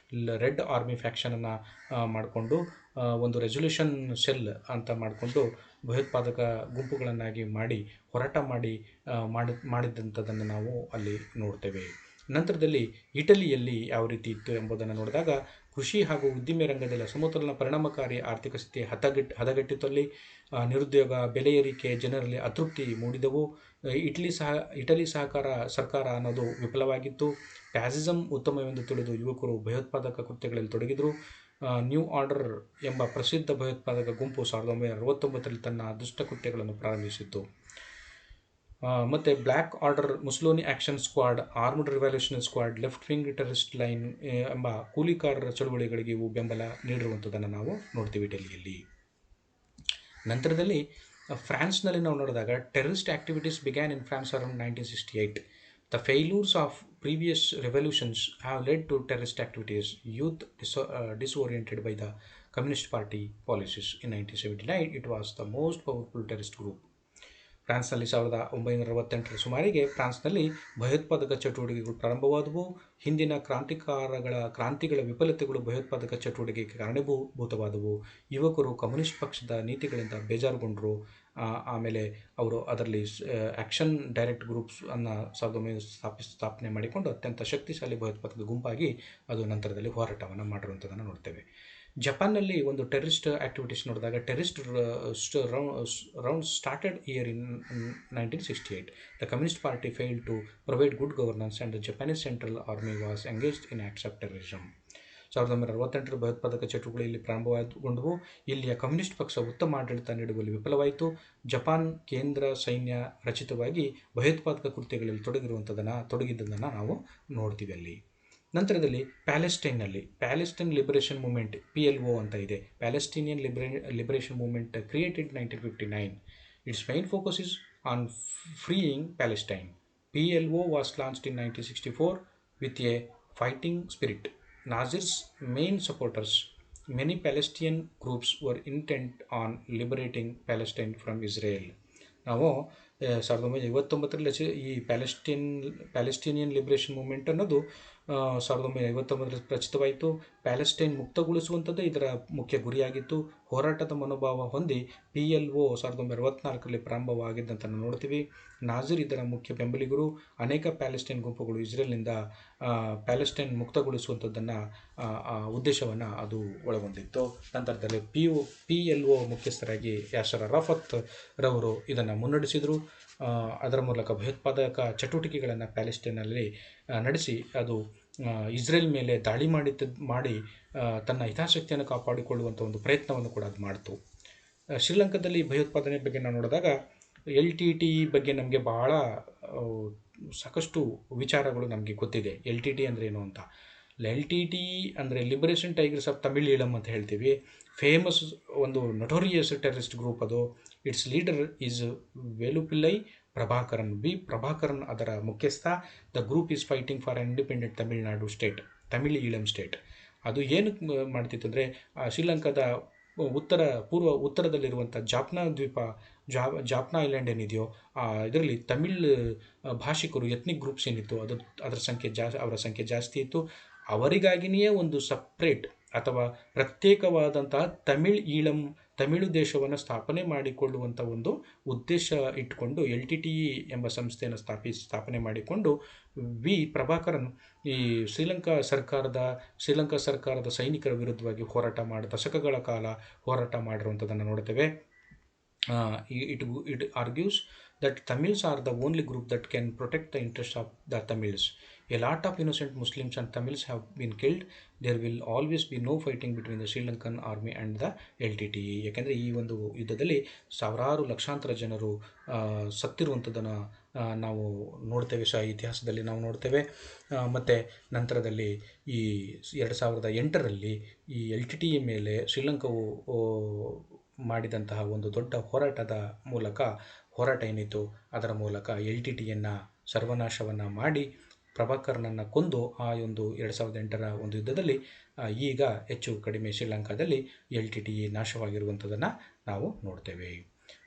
ರೆಡ್ ಆರ್ಮಿ ಫ್ಯಾಕ್ಷನನ್ನು ಮಾಡಿಕೊಂಡು ಒಂದು ರೆಸೊಲ್ಯೂಷನ್ ಸೆಲ್ ಅಂತ ಮಾಡಿಕೊಂಡು ಭಯೋತ್ಪಾದಕ ಗುಂಪುಗಳನ್ನಾಗಿ ಮಾಡಿ ಹೋರಾಟ ಮಾಡಿದಂಥದ್ದನ್ನು ನಾವು ಅಲ್ಲಿ ನೋಡ್ತೇವೆ. ನಂತರದಲ್ಲಿ ಇಟಲಿಯಲ್ಲಿ ಯಾವ ರೀತಿ ಇತ್ತು ಎಂಬುದನ್ನು ನೋಡಿದಾಗ ಕೃಷಿ ಹಾಗೂ ಉದ್ದಿಮೆ ರಂಗದಲ್ಲಿ ಅಸಮತೋಲನ ಪರಿಣಾಮಕಾರಿ ಆರ್ಥಿಕ ಸ್ಥಿತಿ ಹದಗೆಟ್ಟಿತಲ್ಲಿ ನಿರುದ್ಯೋಗ, ಬೆಲೆ ಏರಿಕೆ, ಜನರಲ್ಲಿ ಅತೃಪ್ತಿ ಮೂಡಿದವು. ಇಟಲಿ ಸರ್ಕಾರ ಅನ್ನೋದು ವಿಫಲವಾಗಿತ್ತು. ಫ್ಯಾಸಿಸಮ್ ಉತ್ತಮವೆಂದು ತಿಳಿದು ಯುವಕರು ಭಯೋತ್ಪಾದಕ ಕೃತ್ಯಗಳಲ್ಲಿ ತೊಡಗಿದರು. ನ್ಯೂ ಆರ್ಡರ್ ಎಂಬ ಪ್ರಸಿದ್ಧ ಭಯೋತ್ಪಾದಕ ಗುಂಪು 1969ರಲ್ಲಿ ತನ್ನ ದುಷ್ಟಕೃತ್ಯಗಳನ್ನು ಪ್ರಾರಂಭಿಸಿತ್ತು. ಮತ್ತು black order, Mussolini action squad, armed revolutionary squad, left wing terrorist line ಎಂಬ ಕೂಲಿಕಾರರ ಚಳುವಳಿಗಳಿಗೆ ಇವು ಬೆಂಬಲ ನೀಡಿರುವಂಥದ್ದನ್ನು ನಾವು ನೋಡ್ತೀವಿ ಇಟಲಿಯಲ್ಲಿ. ನಂತರದಲ್ಲಿ ಫ್ರಾನ್ಸ್ನಲ್ಲಿ ನಾವು ನೋಡಿದಾಗ terrorist activities began in France around 1968. The failures of previous revolutions have led to terrorist activities. Youth disoriented by the Communist Party policies. In 1979, it was the most powerful terrorist group. ಫ್ರಾನ್ಸ್ನಲ್ಲಿ 1968ರ ಸುಮಾರಿಗೆ ಫ್ರಾನ್ಸ್ನಲ್ಲಿ ಭಯೋತ್ಪಾದಕ ಚಟುವಟಿಕೆಗಳು ಪ್ರಾರಂಭವಾದವು. ಹಿಂದಿನ ಕ್ರಾಂತಿಗಳ ವಿಫಲತೆಗಳು ಭಯೋತ್ಪಾದಕ ಚಟುವಟಿಕೆಗೆ ಕಾರಣಭೂತವಾದವು. ಯುವಕರು communist ಪಕ್ಷದ ನೀತಿಗಳಿಂದ ಬೇಜಾರುಗೊಂಡರು. ಆಮೇಲೆ ಅವರು ಅದರಲ್ಲಿ ಆ್ಯಕ್ಷನ್ ಡೈರೆಕ್ಟ್ ಗ್ರೂಪ್ಸ್ ಅನ್ನು 1900 ಸ್ಥಾಪನೆ ಮಾಡಿಕೊಂಡು ಅತ್ಯಂತ ಶಕ್ತಿಶಾಲಿ ಭಯೋತ್ಪಾದಕ ಗುಂಪಾಗಿ ಅದು ನಂತರದಲ್ಲಿ ಹೋರಾಟವನ್ನು ಮಾಡಿರುವಂಥದ್ದನ್ನು ನೋಡ್ತೇವೆ. ಜಪಾನ್ನಲ್ಲಿ ಒಂದು ಟೆರರಿಸ್ಟ್ ಆಕ್ಟಿವಿಟೀಸ್ ನೋಡಿದಾಗ terrorist round started year in 1968. The Communist Party failed to provide good governance and the Japanese Central Army was engaged in acts of terrorism. 1968ರ ಭಯೋತ್ಪಾದಕ ಚಟುವಟಿಕೆಗಳು ಇಲ್ಲಿ ಪ್ರಾರಂಭಗೊಂಡವು. ಇಲ್ಲಿಯ ಕಮ್ಯುನಿಸ್ಟ್ ಪಕ್ಷ ಉತ್ತಮ ಆಡಳಿತ ನೀಡುವಲ್ಲಿ ವಿಫಲವಾಯಿತು. ಜಪಾನ್ ಕೇಂದ್ರ ಸೈನ್ಯ ರಚಿತವಾಗಿ ಭಯೋತ್ಪಾದಕ ಕೃತ್ಯಗಳಲ್ಲಿ ತೊಡಗಿದ್ದನ್ನು ನಾವು ನೋಡ್ತೀವಿ ಅಲ್ಲಿ. ನಂತರದಲ್ಲಿ ಪ್ಯಾಲೆಸ್ಟೈನ್ ಲಿಬರೇಷನ್ ಮೂವ್ಮೆಂಟ್ PLO ಅಂತ ಇದೆ. Palestinian liberation movement created 1959. Its main focus is on freeing Palestine. PLO was launched in 1964 with a fighting spirit. Nasir's main supporters, many Palestinian groups were intent on liberating Palestine from Israel. ನಾವು 1959ರಲ್ಲಿ ಈ ಪ್ಯಾಲೆಸ್ಟೀನಿಯನ್ liberation movement ಅನ್ನೋದು 1959ರಲ್ಲಿ ರಚಿತವಾಯಿತು. Palestine ಮುಕ್ತಗೊಳಿಸುವಂಥದ್ದೇ ಇದರ ಮುಖ್ಯ ಗುರಿಯಾಗಿತ್ತು. ಹೋರಾಟದ ಮನೋಭಾವ ಹೊಂದಿ PLO 1964ರಲ್ಲಿ ಪ್ರಾರಂಭವಾಗಿದ್ದಂತ ನೋಡ್ತೀವಿ. ನಾಜಿರ್ ಇದರ ಮುಖ್ಯ ಬೆಂಬಲಿಗರು. ಅನೇಕ ಪ್ಯಾಲೆಸ್ಟೈನ್ ಗುಂಪುಗಳು ಇಸ್ರೇಲ್ನಿಂದ ಪ್ಯಾಲೆಸ್ಟೈನ್ ಮುಕ್ತಗೊಳಿಸುವಂಥದ್ದನ್ನು ಉದ್ದೇಶವನ್ನು ಅದು ಒಳಗೊಂಡಿತ್ತು. ನಂತರದಲ್ಲಿ PLO ಮುಖ್ಯಸ್ಥರಾಗಿ ಯಾಸರ್ ಅರಾಫತ್ ರವರು ಇದನ್ನು ಮುನ್ನಡೆಸಿದರು. ಅದರ ಮೂಲಕ ಭಯೋತ್ಪಾದಕ ಚಟುವಟಿಕೆಗಳನ್ನು ಪ್ಯಾಲೆಸ್ಟೈನಲ್ಲಿ ನಡೆಸಿ ಅದು ಇಸ್ರೇಲ್ ಮೇಲೆ ದಾಳಿ ಮಾಡಿ ತನ್ನ ಹಿತಾಸಕ್ತಿಯನ್ನು ಕಾಪಾಡಿಕೊಳ್ಳುವಂಥ ಒಂದು ಪ್ರಯತ್ನವನ್ನು ಕೂಡ ಅದು ಮಾಡಿತು. ಶ್ರೀಲಂಕಾದಲ್ಲಿ ಭಯೋತ್ಪಾದನೆ ಬಗ್ಗೆ ನಾವು ನೋಡಿದಾಗ LTTE ಬಗ್ಗೆ ನಮಗೆ ಬಹಳ ಸಾಕಷ್ಟು ವಿಚಾರಗಳು ನಮಗೆ ಗೊತ್ತಿದೆ. LTT ಅಂದರೆ ಏನು ಅಂತ. LTTE ಅಂದರೆ liberation tigers of Tamil Eelam ಅಂತ ಹೇಳ್ತೀವಿ. ಫೇಮಸ್ ಒಂದು ನೊಟೋರಿಯಸ್ ಟೆರರಿಸ್ಟ್ ಗ್ರೂಪ್ ಅದು. ಇಟ್ಸ್ ಲೀಡರ್ ಈಸ್ ವೇಲುಪಿಲ್ಲೈ ಪ್ರಭಾಕರನ್ ಅದರ ಮುಖ್ಯಸ್ಥ. The group is fighting for independent Tamil Nadu state, Tamil Eelam state. ಅದು ಏನು ಮಾಡ್ತಿತ್ತು ಅಂದರೆ ಶ್ರೀಲಂಕಾದ ಉತ್ತರದಲ್ಲಿರುವಂಥ ಜಾಫ್ನಾ ಐಲ್ಯಾಂಡ್ ಏನಿದೆಯೋ ಇದರಲ್ಲಿ ತಮಿಳ್ ಭಾಷಿಕರು ಎತ್ನಿಕ್ ಗ್ರೂಪ್ಸ್ ಏನಿತ್ತು ಅವರ ಸಂಖ್ಯೆ ಜಾಸ್ತಿ ಇತ್ತು. ಅವರಿಗಾಗಿಯೇ ಒಂದು ಸಪ್ರೇಟ್ ಅಥವಾ ಪ್ರತ್ಯೇಕವಾದಂತಹ ತಮಿಳು ದೇಶವನ್ನು ಸ್ಥಾಪನೆ ಮಾಡಿಕೊಳ್ಳುವಂಥ ಒಂದು ಉದ್ದೇಶ ಇಟ್ಟುಕೊಂಡು LTTE ಎಂಬ ಸಂಸ್ಥೆಯನ್ನು ಸ್ಥಾಪನೆ ಮಾಡಿಕೊಂಡು ಪ್ರಭಾಕರನ್ ಈ ಶ್ರೀಲಂಕಾ ಸರ್ಕಾರದ ಸೈನಿಕರ ವಿರುದ್ಧವಾಗಿ ದಶಕಗಳ ಕಾಲ ಹೋರಾಟ ಮಾಡಿರುವಂಥದ್ದನ್ನು ನೋಡ್ತೇವೆ. It argues that Tamils are the only group that can protect the interests of the Tamils. A lot of innocent Muslims and Tamils have been killed. There will always be no fighting between the Sri Lankan army and the LTTE. ಯಾಕೆಂದರೆ ಈ ಒಂದು ಯುದ್ಧದಲ್ಲಿ ಸಾವಿರಾರು ಲಕ್ಷಾಂತರ ಜನರು ಸತ್ತಿರುವಂಥದ್ದನ್ನು ನಾವು ನೋಡ್ತೇವೆ, ಇತಿಹಾಸದಲ್ಲಿ ನಾವು ನೋಡ್ತೇವೆ. ಮತ್ತು ನಂತರದಲ್ಲಿ ಈ 2008ರಲ್ಲಿ ಈ LTTE ಮೇಲೆ ಶ್ರೀಲಂಕಾವು ಮಾಡಿದಂತಹ ಒಂದು ದೊಡ್ಡ ಹೋರಾಟ ಏನಿತ್ತು, ಅದರ ಮೂಲಕ LTTEಯನ್ನು ಸರ್ವನಾಶವನ್ನು ಮಾಡಿ ಪ್ರಭಾಕರನನ್ನು ಕೊಂದು ಆ ಒಂದು 2008ರ ಒಂದು ಯುದ್ಧದಲ್ಲಿ ಈಗ ಹೆಚ್ಚು ಕಡಿಮೆ ಶ್ರೀಲಂಕಾದಲ್ಲಿ LTTE ನಾಶವಾಗಿರುವಂಥದ್ದನ್ನು ನಾವು ನೋಡ್ತೇವೆ.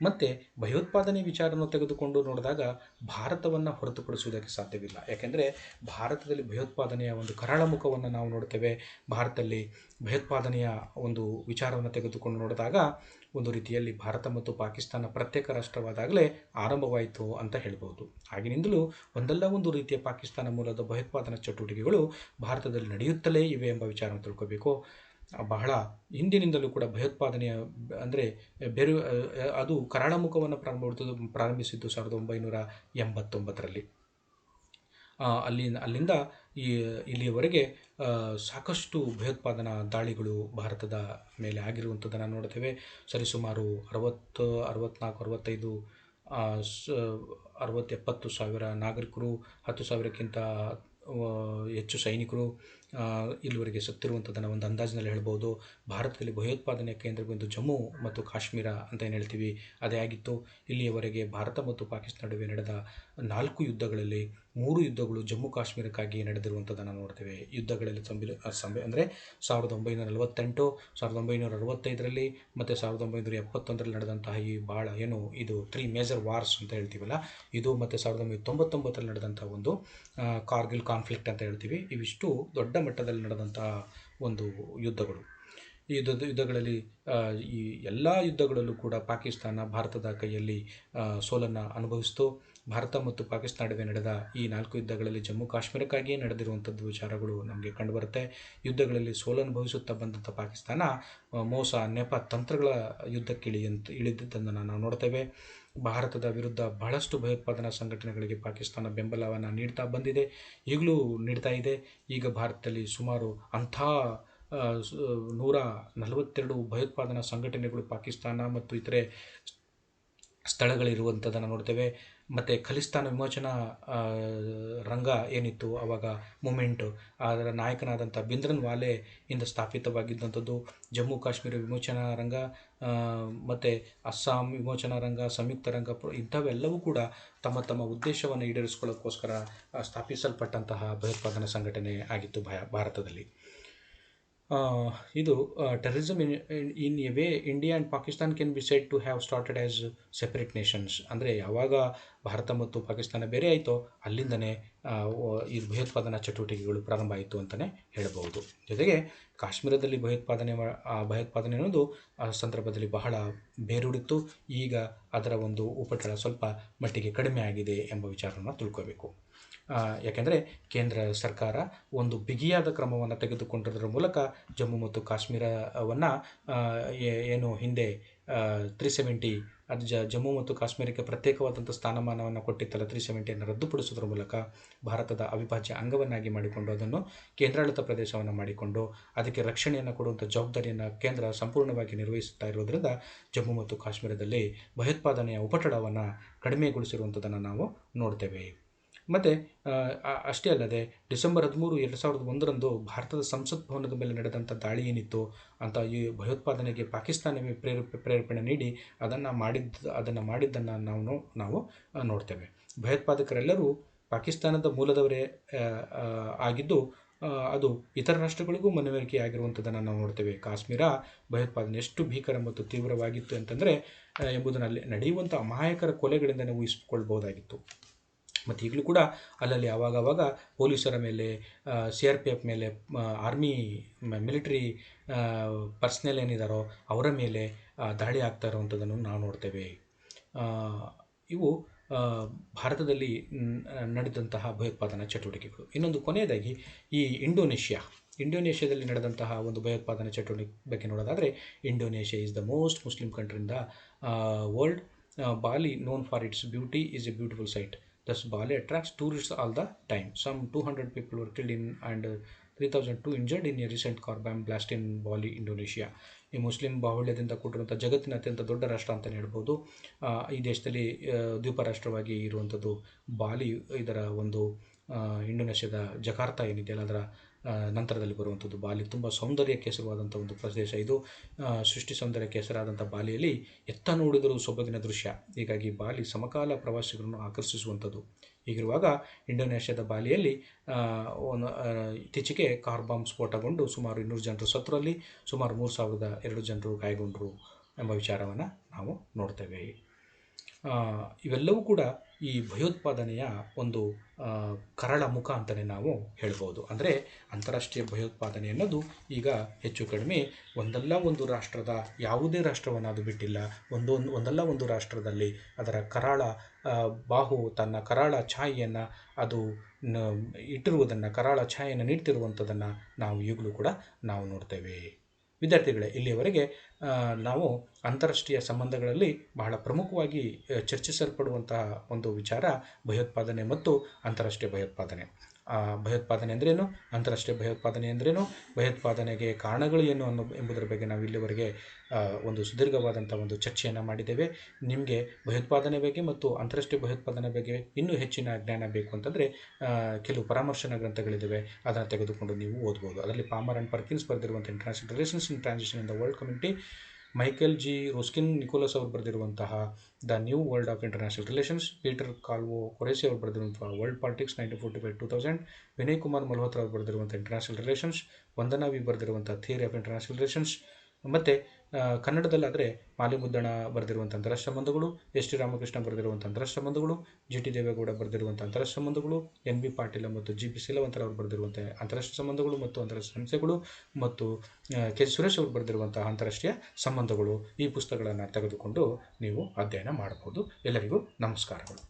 ಮತ್ತು ಭಯೋತ್ಪಾದನೆ ವಿಚಾರವನ್ನು ತೆಗೆದುಕೊಂಡು ನೋಡಿದಾಗ ಭಾರತವನ್ನು ಹೊರತುಪಡಿಸುವುದಕ್ಕೆ ಸಾಧ್ಯವಿಲ್ಲ. ಯಾಕೆಂದರೆ ಭಾರತದಲ್ಲಿ ಭಯೋತ್ಪಾದನೆಯ ಒಂದು ಕರಾಳ ಮುಖವನ್ನು ನಾವು ನೋಡ್ತೇವೆ. ಭಾರತದಲ್ಲಿ ಭಯೋತ್ಪಾದನೆಯ ಒಂದು ವಿಚಾರವನ್ನು ತೆಗೆದುಕೊಂಡು ನೋಡಿದಾಗ ಒಂದು ರೀತಿಯಲ್ಲಿ ಭಾರತ ಮತ್ತು ಪಾಕಿಸ್ತಾನ ಪ್ರತ್ಯೇಕ ರಾಷ್ಟ್ರವಾದಾಗಲೇ ಆರಂಭವಾಯಿತು ಅಂತ ಹೇಳ್ಬೋದು. ಆಗಿನಿಂದಲೂ ಒಂದಲ್ಲ ಒಂದು ರೀತಿಯ ಪಾಕಿಸ್ತಾನ ಮೂಲದ ಭಯೋತ್ಪಾದನಾ ಚಟುವಟಿಕೆಗಳು ಭಾರತದಲ್ಲಿ ನಡೆಯುತ್ತಲೇ ಇವೆ ಎಂಬ ವಿಚಾರವನ್ನು ತಿಳ್ಕೋಬೇಕು. ಬಹಳ ಹಿಂದಿನಿಂದಲೂ ಕೂಡ ಭಯೋತ್ಪಾದನೆಯ ಅಂದರೆ ಅದು ಕರಾಳ ಮುಖವನ್ನು ಪ್ರಾರಂಭಿಸಿದ್ದು 1989ರಲ್ಲಿ. ಅಲ್ಲಿಂದ ಇಲ್ಲಿಯವರೆಗೆ ಸಾಕಷ್ಟು ಭಯೋತ್ಪಾದನಾ ದಾಳಿಗಳು ಭಾರತದ ಮೇಲೆ ಆಗಿರುವಂಥದ್ದನ್ನು ನೋಡ್ತೇವೆ. ಸರಿಸುಮಾರು 65 70 ಸಾವಿರ ನಾಗರಿಕರು, 10,000ಕ್ಕಿಂತ ಹೆಚ್ಚು ಸೈನಿಕರು ಇಲ್ಲಿವರೆಗೆ ಸತ್ತಿರುವಂಥದ್ದನ್ನು ಒಂದು ಅಂದಾಜಿನಲ್ಲಿ ಹೇಳ್ಬೋದು. ಭಾರತದಲ್ಲಿ ಭಯೋತ್ಪಾದನೆಯ ಕೇಂದ್ರಬಿಂದು ಜಮ್ಮು ಮತ್ತು ಕಾಶ್ಮೀರ ಅಂತ ಏನು ಹೇಳ್ತೀವಿ ಅದೇ ಆಗಿತ್ತು. ಇಲ್ಲಿಯವರೆಗೆ ಭಾರತ ಮತ್ತು ಪಾಕಿಸ್ತಾನ ನಡುವೆ ನಡೆದ 4 ಯುದ್ಧಗಳಲ್ಲಿ 3 ಯುದ್ಧಗಳು ಜಮ್ಮು ಕಾಶ್ಮೀರಕ್ಕಾಗಿ ನಡೆದಿರುವಂಥದ್ದನ್ನು ನೋಡ್ತೇವೆ. ಯುದ್ಧಗಳಲ್ಲಿ ಅಂದರೆ 1948, 1965ರಲ್ಲಿ ಮತ್ತು 1971ರಲ್ಲಿ ನಡೆದಂತಹ ಈ ಇದು 3 ಮೇಜರ್ ವಾರ್ಸ್ ಅಂತ ಹೇಳ್ತೀವಲ್ಲ ಇದು, ಮತ್ತು 1999ರಲ್ಲಿ ನಡೆದಂಥ ಒಂದು ಕಾರ್ಗಿಲ್ ಕಾನ್ಫ್ಲಿಕ್ಟ್ ಅಂತ ಹೇಳ್ತೀವಿ. ಇವಿಷ್ಟು ದೊಡ್ಡ ಮಟ್ಟದಲ್ಲಿ ನಡೆದಂತಹ ಒಂದು ಯುದ್ಧಗಳು. ಈ ಯುದ್ಧಗಳಲ್ಲಿ ಈ ಎಲ್ಲ ಯುದ್ಧಗಳಲ್ಲೂ ಕೂಡ ಪಾಕಿಸ್ತಾನ ಭಾರತದ ಕೈಯಲ್ಲಿ ಸೋಲನ್ನು ಅನುಭವಿಸಿತು. ಭಾರತ ಮತ್ತು ಪಾಕಿಸ್ತಾನ ನಡುವೆ ನಡೆದ ಈ 4 ಯುದ್ಧಗಳಲ್ಲಿ ಜಮ್ಮು ಕಾಶ್ಮೀರಕ್ಕಾಗಿಯೇ ನಡೆದಿರುವಂಥದ್ದು ವಿಚಾರಗಳು ನಮಗೆ ಕಂಡುಬರುತ್ತೆ. ಯುದ್ಧಗಳಲ್ಲಿ ಸೋಲನುಭವಿಸುತ್ತಾ ಬಂದಂಥ ಪಾಕಿಸ್ತಾನ ಮೋಸ, ನೆಪ, ತಂತ್ರಗಳ ಯುದ್ಧಕ್ಕೆ ಇಳಿದಿದ್ದನ್ನು ನಾವು ನೋಡ್ತೇವೆ. ಭಾರತದ ವಿರುದ್ಧ ಬಹಳಷ್ಟು ಭಯೋತ್ಪಾದನಾ ಸಂಘಟನೆಗಳಿಗೆ ಪಾಕಿಸ್ತಾನ ಬೆಂಬಲವನ್ನು ನೀಡ್ತಾ ಬಂದಿದೆ, ಈಗಲೂ ನೀಡ್ತಾ ಇದೆ. ಈಗ ಭಾರತದಲ್ಲಿ ಸುಮಾರು ಅಂಥ 142 ಭಯೋತ್ಪಾದನಾ ಸಂಘಟನೆಗಳು ಪಾಕಿಸ್ತಾನ ಮತ್ತು ಇತರೆ ಸ್ಥಳಗಳಿರುವಂಥದ್ದನ್ನು ನೋಡ್ತೇವೆ. ಮತ್ತು ಖಲಿಸ್ತಾನ ವಿಮೋಚನಾ ರಂಗ ಏನಿತ್ತು ಆವಾಗ ಮೂಮೆಂಟು, ಅದರ ನಾಯಕನಾದಂಥ ಬಿಂದ್ರನ್ ವಾಲೆ ಇಂದ ಸ್ಥಾಪಿತವಾಗಿದ್ದಂಥದ್ದು. ಜಮ್ಮು ಕಾಶ್ಮೀರ ವಿಮೋಚನಾ ರಂಗ ಮತ್ತು ಅಸ್ಸಾಂ ವಿಮೋಚನಾ ರಂಗ, ಸಂಯುಕ್ತ ರಂಗ ಇಂಥವೆಲ್ಲವೂ ಕೂಡ ತಮ್ಮ ಉದ್ದೇಶವನ್ನು ಈಡೇರಿಸಿಕೊಳ್ಳೋಕ್ಕೋಸ್ಕರ ಸ್ಥಾಪಿಸಲ್ಪಟ್ಟಂತಹ ಭಯೋತ್ಪಾದನಾ ಸಂಘಟನೆ ಆಗಿತ್ತು ಭಾರತದಲ್ಲಿ. ಇದು terrorism in a way India and Pakistan can be said to have started as separate nations. ಅಂದರೆ ಯಾವಾಗ ಭಾರತ ಮತ್ತು ಪಾಕಿಸ್ತಾನ ಬೇರೆ ಆಯಿತೋ ಅಲ್ಲಿಂದನೇ ಈ ಭಯೋತ್ಪಾದನಾ ಚಟುವಟಿಕೆಗಳು ಪ್ರಾರಂಭ ಆಯಿತು ಅಂತಲೇ ಹೇಳಬಹುದು. ಜೊತೆಗೆ ಕಾಶ್ಮೀರದಲ್ಲಿ ಭಯೋತ್ಪಾದನೆ ಅನ್ನೋದು ಆ ಸಂದರ್ಭದಲ್ಲಿ ಬಹಳ ಬೇರೂಡಿತ್ತು. ಈಗ ಅದರ ಒಂದು ಉಪಟಳ ಸ್ವಲ್ಪ ಮಟ್ಟಿಗೆ ಕಡಿಮೆ ಆಗಿದೆ ಎಂಬ ವಿಚಾರವನ್ನು ತಿಳ್ಕೋಬೇಕು. ಯಾಕೆಂದರೆ ಕೇಂದ್ರ ಸರ್ಕಾರ ಒಂದು ಬಿಗಿಯಾದ ಕ್ರಮವನ್ನು ತೆಗೆದುಕೊಂಡಿರೋದ್ರ ಮೂಲಕ ಜಮ್ಮು ಮತ್ತು ಕಾಶ್ಮೀರವನ್ನು ಏನು ಹಿಂದೆ 370 ಅದು ಜಮ್ಮು ಮತ್ತು ಕಾಶ್ಮೀರಕ್ಕೆ ಪ್ರತ್ಯೇಕವಾದಂಥ ಸ್ಥಾನಮಾನವನ್ನು ಕೊಟ್ಟಿತ್ತಲ್ಲ 370ಯನ್ನು ರದ್ದುಪಡಿಸೋದ್ರ ಮೂಲಕ ಭಾರತದ ಅವಿಭಾಜ್ಯ ಅಂಗವನ್ನಾಗಿ ಮಾಡಿಕೊಂಡು ಅದನ್ನು ಕೇಂದ್ರಾಡಳಿತ ಪ್ರದೇಶವನ್ನು ಮಾಡಿಕೊಂಡು ಅದಕ್ಕೆ ರಕ್ಷಣೆಯನ್ನು ಕೊಡುವಂಥ ಜವಾಬ್ದಾರಿಯನ್ನು ಕೇಂದ್ರ ಸಂಪೂರ್ಣವಾಗಿ ನಿರ್ವಹಿಸುತ್ತಾ ಇರೋದರಿಂದ ಜಮ್ಮು ಮತ್ತು ಕಾಶ್ಮೀರದಲ್ಲಿ ಭಯೋತ್ಪಾದನೆಯ ಉಪಟಳವನ್ನು ಕಡಿಮೆಗೊಳಿಸಿರುವಂಥದ್ದನ್ನು ನಾವು ನೋಡ್ತೇವೆ. ಮತ್ತು ಅಷ್ಟೇ ಅಲ್ಲದೆ ಡಿಸೆಂಬರ್ 13, 2001ರಂದು ಭಾರತದ ಸಂಸತ್ ಭವನದ ಮೇಲೆ ನಡೆದಂಥ ದಾಳಿ ಏನಿತ್ತು ಅಂತ ಈ ಭಯೋತ್ಪಾದನೆಗೆ ಪಾಕಿಸ್ತಾನವೇ ಪ್ರೇರೇಪಣೆ ನೀಡಿ ಅದನ್ನು ಮಾಡಿದ್ದನ್ನು ನಾವು ನೋಡ್ತೇವೆ. ಭಯೋತ್ಪಾದಕರೆಲ್ಲರೂ ಪಾಕಿಸ್ತಾನದ ಮೂಲದವರೇ ಆಗಿದ್ದು ಅದು ಇತರ ರಾಷ್ಟ್ರಗಳಿಗೂ ಮನವರಿಕೆ ಆಗಿರುವಂಥದ್ದನ್ನು ನಾವು ನೋಡ್ತೇವೆ. ಕಾಶ್ಮೀರ ಭಯೋತ್ಪಾದನೆ ಎಷ್ಟು ಭೀಕರ ಮತ್ತು ತೀವ್ರವಾಗಿತ್ತು ಅಂತಂದರೆ ಎಂಬುದನ್ನು ನಡೆಯುವಂಥ ಅಮಾಯಕರ ಕೊಲೆಗಳಿಂದ ನಾವು ಊಹಿಸಿಕೊಳ್ಬಹುದಾಗಿತ್ತು. ಮತ್ತು ಈಗಲೂ ಕೂಡ ಅಲ್ಲಲ್ಲಿ ಆವಾಗವಾಗ ಪೊಲೀಸರ ಮೇಲೆ, CRPF ಮೇಲೆ, ಆರ್ಮಿ ಮಿಲಿಟರಿ ಪರ್ಸ್ನೆಲ್ ಏನಿದ್ದಾರೋ ಅವರ ಮೇಲೆ ದಾಳಿ ಆಗ್ತಾ ಇರುವಂಥದ್ದನ್ನು ನಾವು ನೋಡ್ತೇವೆ. ಇವು ಭಾರತದಲ್ಲಿ ನಡೆದಂತಹ ಭಯೋತ್ಪಾದನಾ ಚಟುವಟಿಕೆಗಳು. ಇನ್ನೊಂದು ಕೊನೆಯದಾಗಿ ಈ ಇಂಡೋನೇಷ್ಯಾದಲ್ಲಿ ನಡೆದಂತಹ ಒಂದು ಭಯೋತ್ಪಾದನಾ ಚಟುವಟಿಕೆ ಬಗ್ಗೆ ನೋಡೋದಾದರೆ, Indonesia is the most Muslim country in the world. Bali known for it's beauty is A beautiful site. Thus, Bali attracts tourists all the time. Some 200 people were killed in and 3,002 injured in a recent car bomb blast in Bali, Indonesia. ಈ Muslim ಬಾಹುಳ್ಯದಿಂದ ಕೂಡಿರುವಂಥ ಜಗತ್ತಿನ ಅತ್ಯಂತ ದೊಡ್ಡ ರಾಷ್ಟ್ರ ಅಂತಲೇ ಹೇಳ್ಬೋದು. ಈ ದೇಶದಲ್ಲಿ ದ್ವೀಪ ರಾಷ್ಟ್ರವಾಗಿ ಇರುವಂಥದ್ದು ಬಾಲಿ. ಇದರ ಒಂದು ಇಂಡೋನೇಷ್ಯಾದ ಜಕಾರ್ತಾ ಏನಿದೆಯಲ್ಲ ಅದರ ನಂತರದಲ್ಲಿ ಬರುವಂಥದ್ದು ಬಾಲಿ. ತುಂಬ ಸೌಂದರ್ಯಕ್ಕೆ ಹೆಸರುವಾದಂಥ ಒಂದು ಪ್ರದೇಶ ಇದು. ಸೃಷ್ಟಿ ಸೌಂದರ್ಯಕ್ಕೆ ಹೆಸರಾದಂಥ ಬಾಲಿಯಲ್ಲಿ ಎತ್ತ ನೋಡಿದರೂ ಸೊಬಗಿನ ದೃಶ್ಯ. ಹೀಗಾಗಿ ಬಾಲಿ ಸಮಕಾಲ ಪ್ರವಾಸಿಗರನ್ನು ಆಕರ್ಷಿಸುವಂಥದ್ದು. ಹೀಗಿರುವಾಗ ಇಂಡೋನೇಷ್ಯಾದ ಬಾಲಿಯಲ್ಲಿ ಇತ್ತೀಚೆಗೆ ಕಾರ್ ಬಾಂಬ್ ಸ್ಫೋಟಗೊಂಡು ಸುಮಾರು 200 ಜನರು ಸತ್ತರಲ್ಲಿ ಸುಮಾರು 3,002 ಜನರು ಗಾಯಗೊಂಡರು ಎಂಬ ವಿಚಾರವನ್ನು ನಾವು ನೋಡ್ತೇವೆ. ಇವೆಲ್ಲವೂ ಕೂಡ ಈ ಭಯೋತ್ಪಾದನೆಯ ಒಂದು ಕರಾಳ ಮುಖ ಅಂತಲೇ ನಾವು ಹೇಳ್ಬೋದು. ಅಂದರೆ ಅಂತಾರಾಷ್ಟ್ರೀಯ ಭಯೋತ್ಪಾದನೆ ಅನ್ನೋದು ಈಗ ಹೆಚ್ಚು ಕಡಿಮೆ ಒಂದಲ್ಲ ಒಂದು ರಾಷ್ಟ್ರದ ಯಾವುದೇ ರಾಷ್ಟ್ರವನ್ನು ಅದು ಬಿಟ್ಟಿಲ್ಲ. ಒಂದಲ್ಲ ಒಂದು ರಾಷ್ಟ್ರದಲ್ಲಿ ಅದರ ಕರಾಳ ಬಾಹು ತನ್ನ ಕರಾಳ ಛಾಯೆಯನ್ನು ಅದು ಇಟ್ಟಿರುವುದನ್ನು, ಕರಾಳ ಛಾಯೆಯನ್ನು ನೀಡ್ತಿರುವಂಥದ್ದನ್ನು ನಾವು ಈಗಲೂ ಕೂಡ ನಾವು ನೋಡ್ತೇವೆ. ವಿದ್ಯಾರ್ಥಿಗಳೇ, ಇಲ್ಲಿಯವರೆಗೆ ನಾವು ಅಂತಾರಾಷ್ಟ್ರೀಯ ಸಂಬಂಧಗಳಲ್ಲಿ ಬಹಳ ಪ್ರಮುಖವಾಗಿ ಚರ್ಚಿಸಲ್ಪಡುವಂತಹ ಒಂದು ವಿಚಾರ ಭಯೋತ್ಪಾದನೆ ಮತ್ತು ಅಂತಾರಾಷ್ಟ್ರೀಯ ಭಯೋತ್ಪಾದನೆ. ಭಯೋತ್ಪಾದನೆ ಅಂದ್ರೇನು, ಅಂತಾರಾಷ್ಟ್ರೀಯ ಭಯೋತ್ಪಾದನೆ ಅಂದ್ರೇನು, ಭಯೋತ್ಪಾದನೆಗೆ ಕಾರಣಗಳು ಏನು ಎಂಬುದರ ಬಗ್ಗೆ ನಾವು ಇಲ್ಲಿವರೆಗೆ ಒಂದು ಸುದೀರ್ಘವಾದಂಥ ಒಂದು ಚರ್ಚೆಯನ್ನು ಮಾಡಿದ್ದೇವೆ. ನಿಮಗೆ ಭಯೋತ್ಪಾದನೆ ಬಗ್ಗೆ ಮತ್ತು ಅಂತಾರಾಷ್ಟ್ರೀಯ ಭಯೋತ್ಪಾದನೆ ಬಗ್ಗೆ ಇನ್ನೂ ಹೆಚ್ಚಿನ ಜ್ಞಾನ ಬೇಕು ಅಂತಂದರೆ ಕೆಲವು ಪರಾಮರ್ಶನ ಗ್ರಂಥಗಳಿದ್ದಾವೆ, ಅದನ್ನು ತೆಗೆದುಕೊಂಡು ನೀವು ಓದ್ಬೋದು. ಅದರಲ್ಲಿ ಪಾಮರ್ ಆ್ಯಂಡ್ ಪರ್ಕಿನ್ಸ್ ಬರೆದಿರುವಂಥ international relations in transition in the world community, Michael G Roskin Nicholas ಅವರು ಬರೆದಿರುವಂತಹ the new world of international relations, Peter Calvocoressi ಅವರು ಬರೆದಿರುವಂತಹ ವರ್ಲ್ಡ್ ಪಾಲಿಟಿಕ್ಸ್ 1945-2000, ವಿನಯ್ ಕುಮಾರ್ ಮಲ್ಹೋತ್ರಾ ಅವರು ಬರೆದಿರುವಂಥ ಇಂಟರ್ನ್ಯಾಷನಲ್ ರಿಲೇಷನ್ಸ್, ವಂದನಾ ವಿ ಬರೆದಿರುವಂಥ ಥಿಯರಿ ಆಫ್ ಇಂಟರ್ನ್ಯಾಷನಲ್ ರಿಲೇಷನ್ಸ್, ಮತ್ತು ಕನ್ನಡದಲ್ಲಾದರೆ ಮಾಲಿ ಮುದ್ದಣ ಬರೆದಿರುವಂಥ ಅಂತಾರಾಷ್ಟ್ರೀಯ ಸಂಬಂಧಗಳು, ಎಸ್ ಟಿ ರಾಮಕೃಷ್ಣ ಬರೆದಿರುವಂಥ ಅಂತಾರಾಷ್ಟ್ರೀಯ ಸಂಬಂಧಗಳು, ಜಿ ಟಿ ದೇವೇಗೌಡ ಬರೆದಿರುವಂಥ ಅಂತಾರಾಷ್ಟ್ರೀಯ ಸಂಬಂಧಗಳು, ಎನ್ ಬಿ ಪಾಟೀಲ ಮತ್ತು ಜಿ ಪಿ ಶೀಲವಂತರ ಅವರು ಬರೆದಿರುವಂಥ ಅಂತಾರಾಷ್ಟ್ರೀಯ ಸಂಬಂಧಗಳು ಮತ್ತು ಅಂತಾರಾಷ್ಟ್ರೀಯ ಸಂಸ್ಥೆಗಳು, ಮತ್ತು ಕೆ ಸುರೇಶ್ ಅವರು ಬರೆದಿರುವಂಥ ಅಂತಾರಾಷ್ಟ್ರೀಯ ಸಂಬಂಧಗಳು. ಈ ಪುಸ್ತಕಗಳನ್ನು ತೆಗೆದುಕೊಂಡು ನೀವು ಅಧ್ಯಯನ ಮಾಡಬಹುದು. ಎಲ್ಲರಿಗೂ ನಮಸ್ಕಾರಗಳು.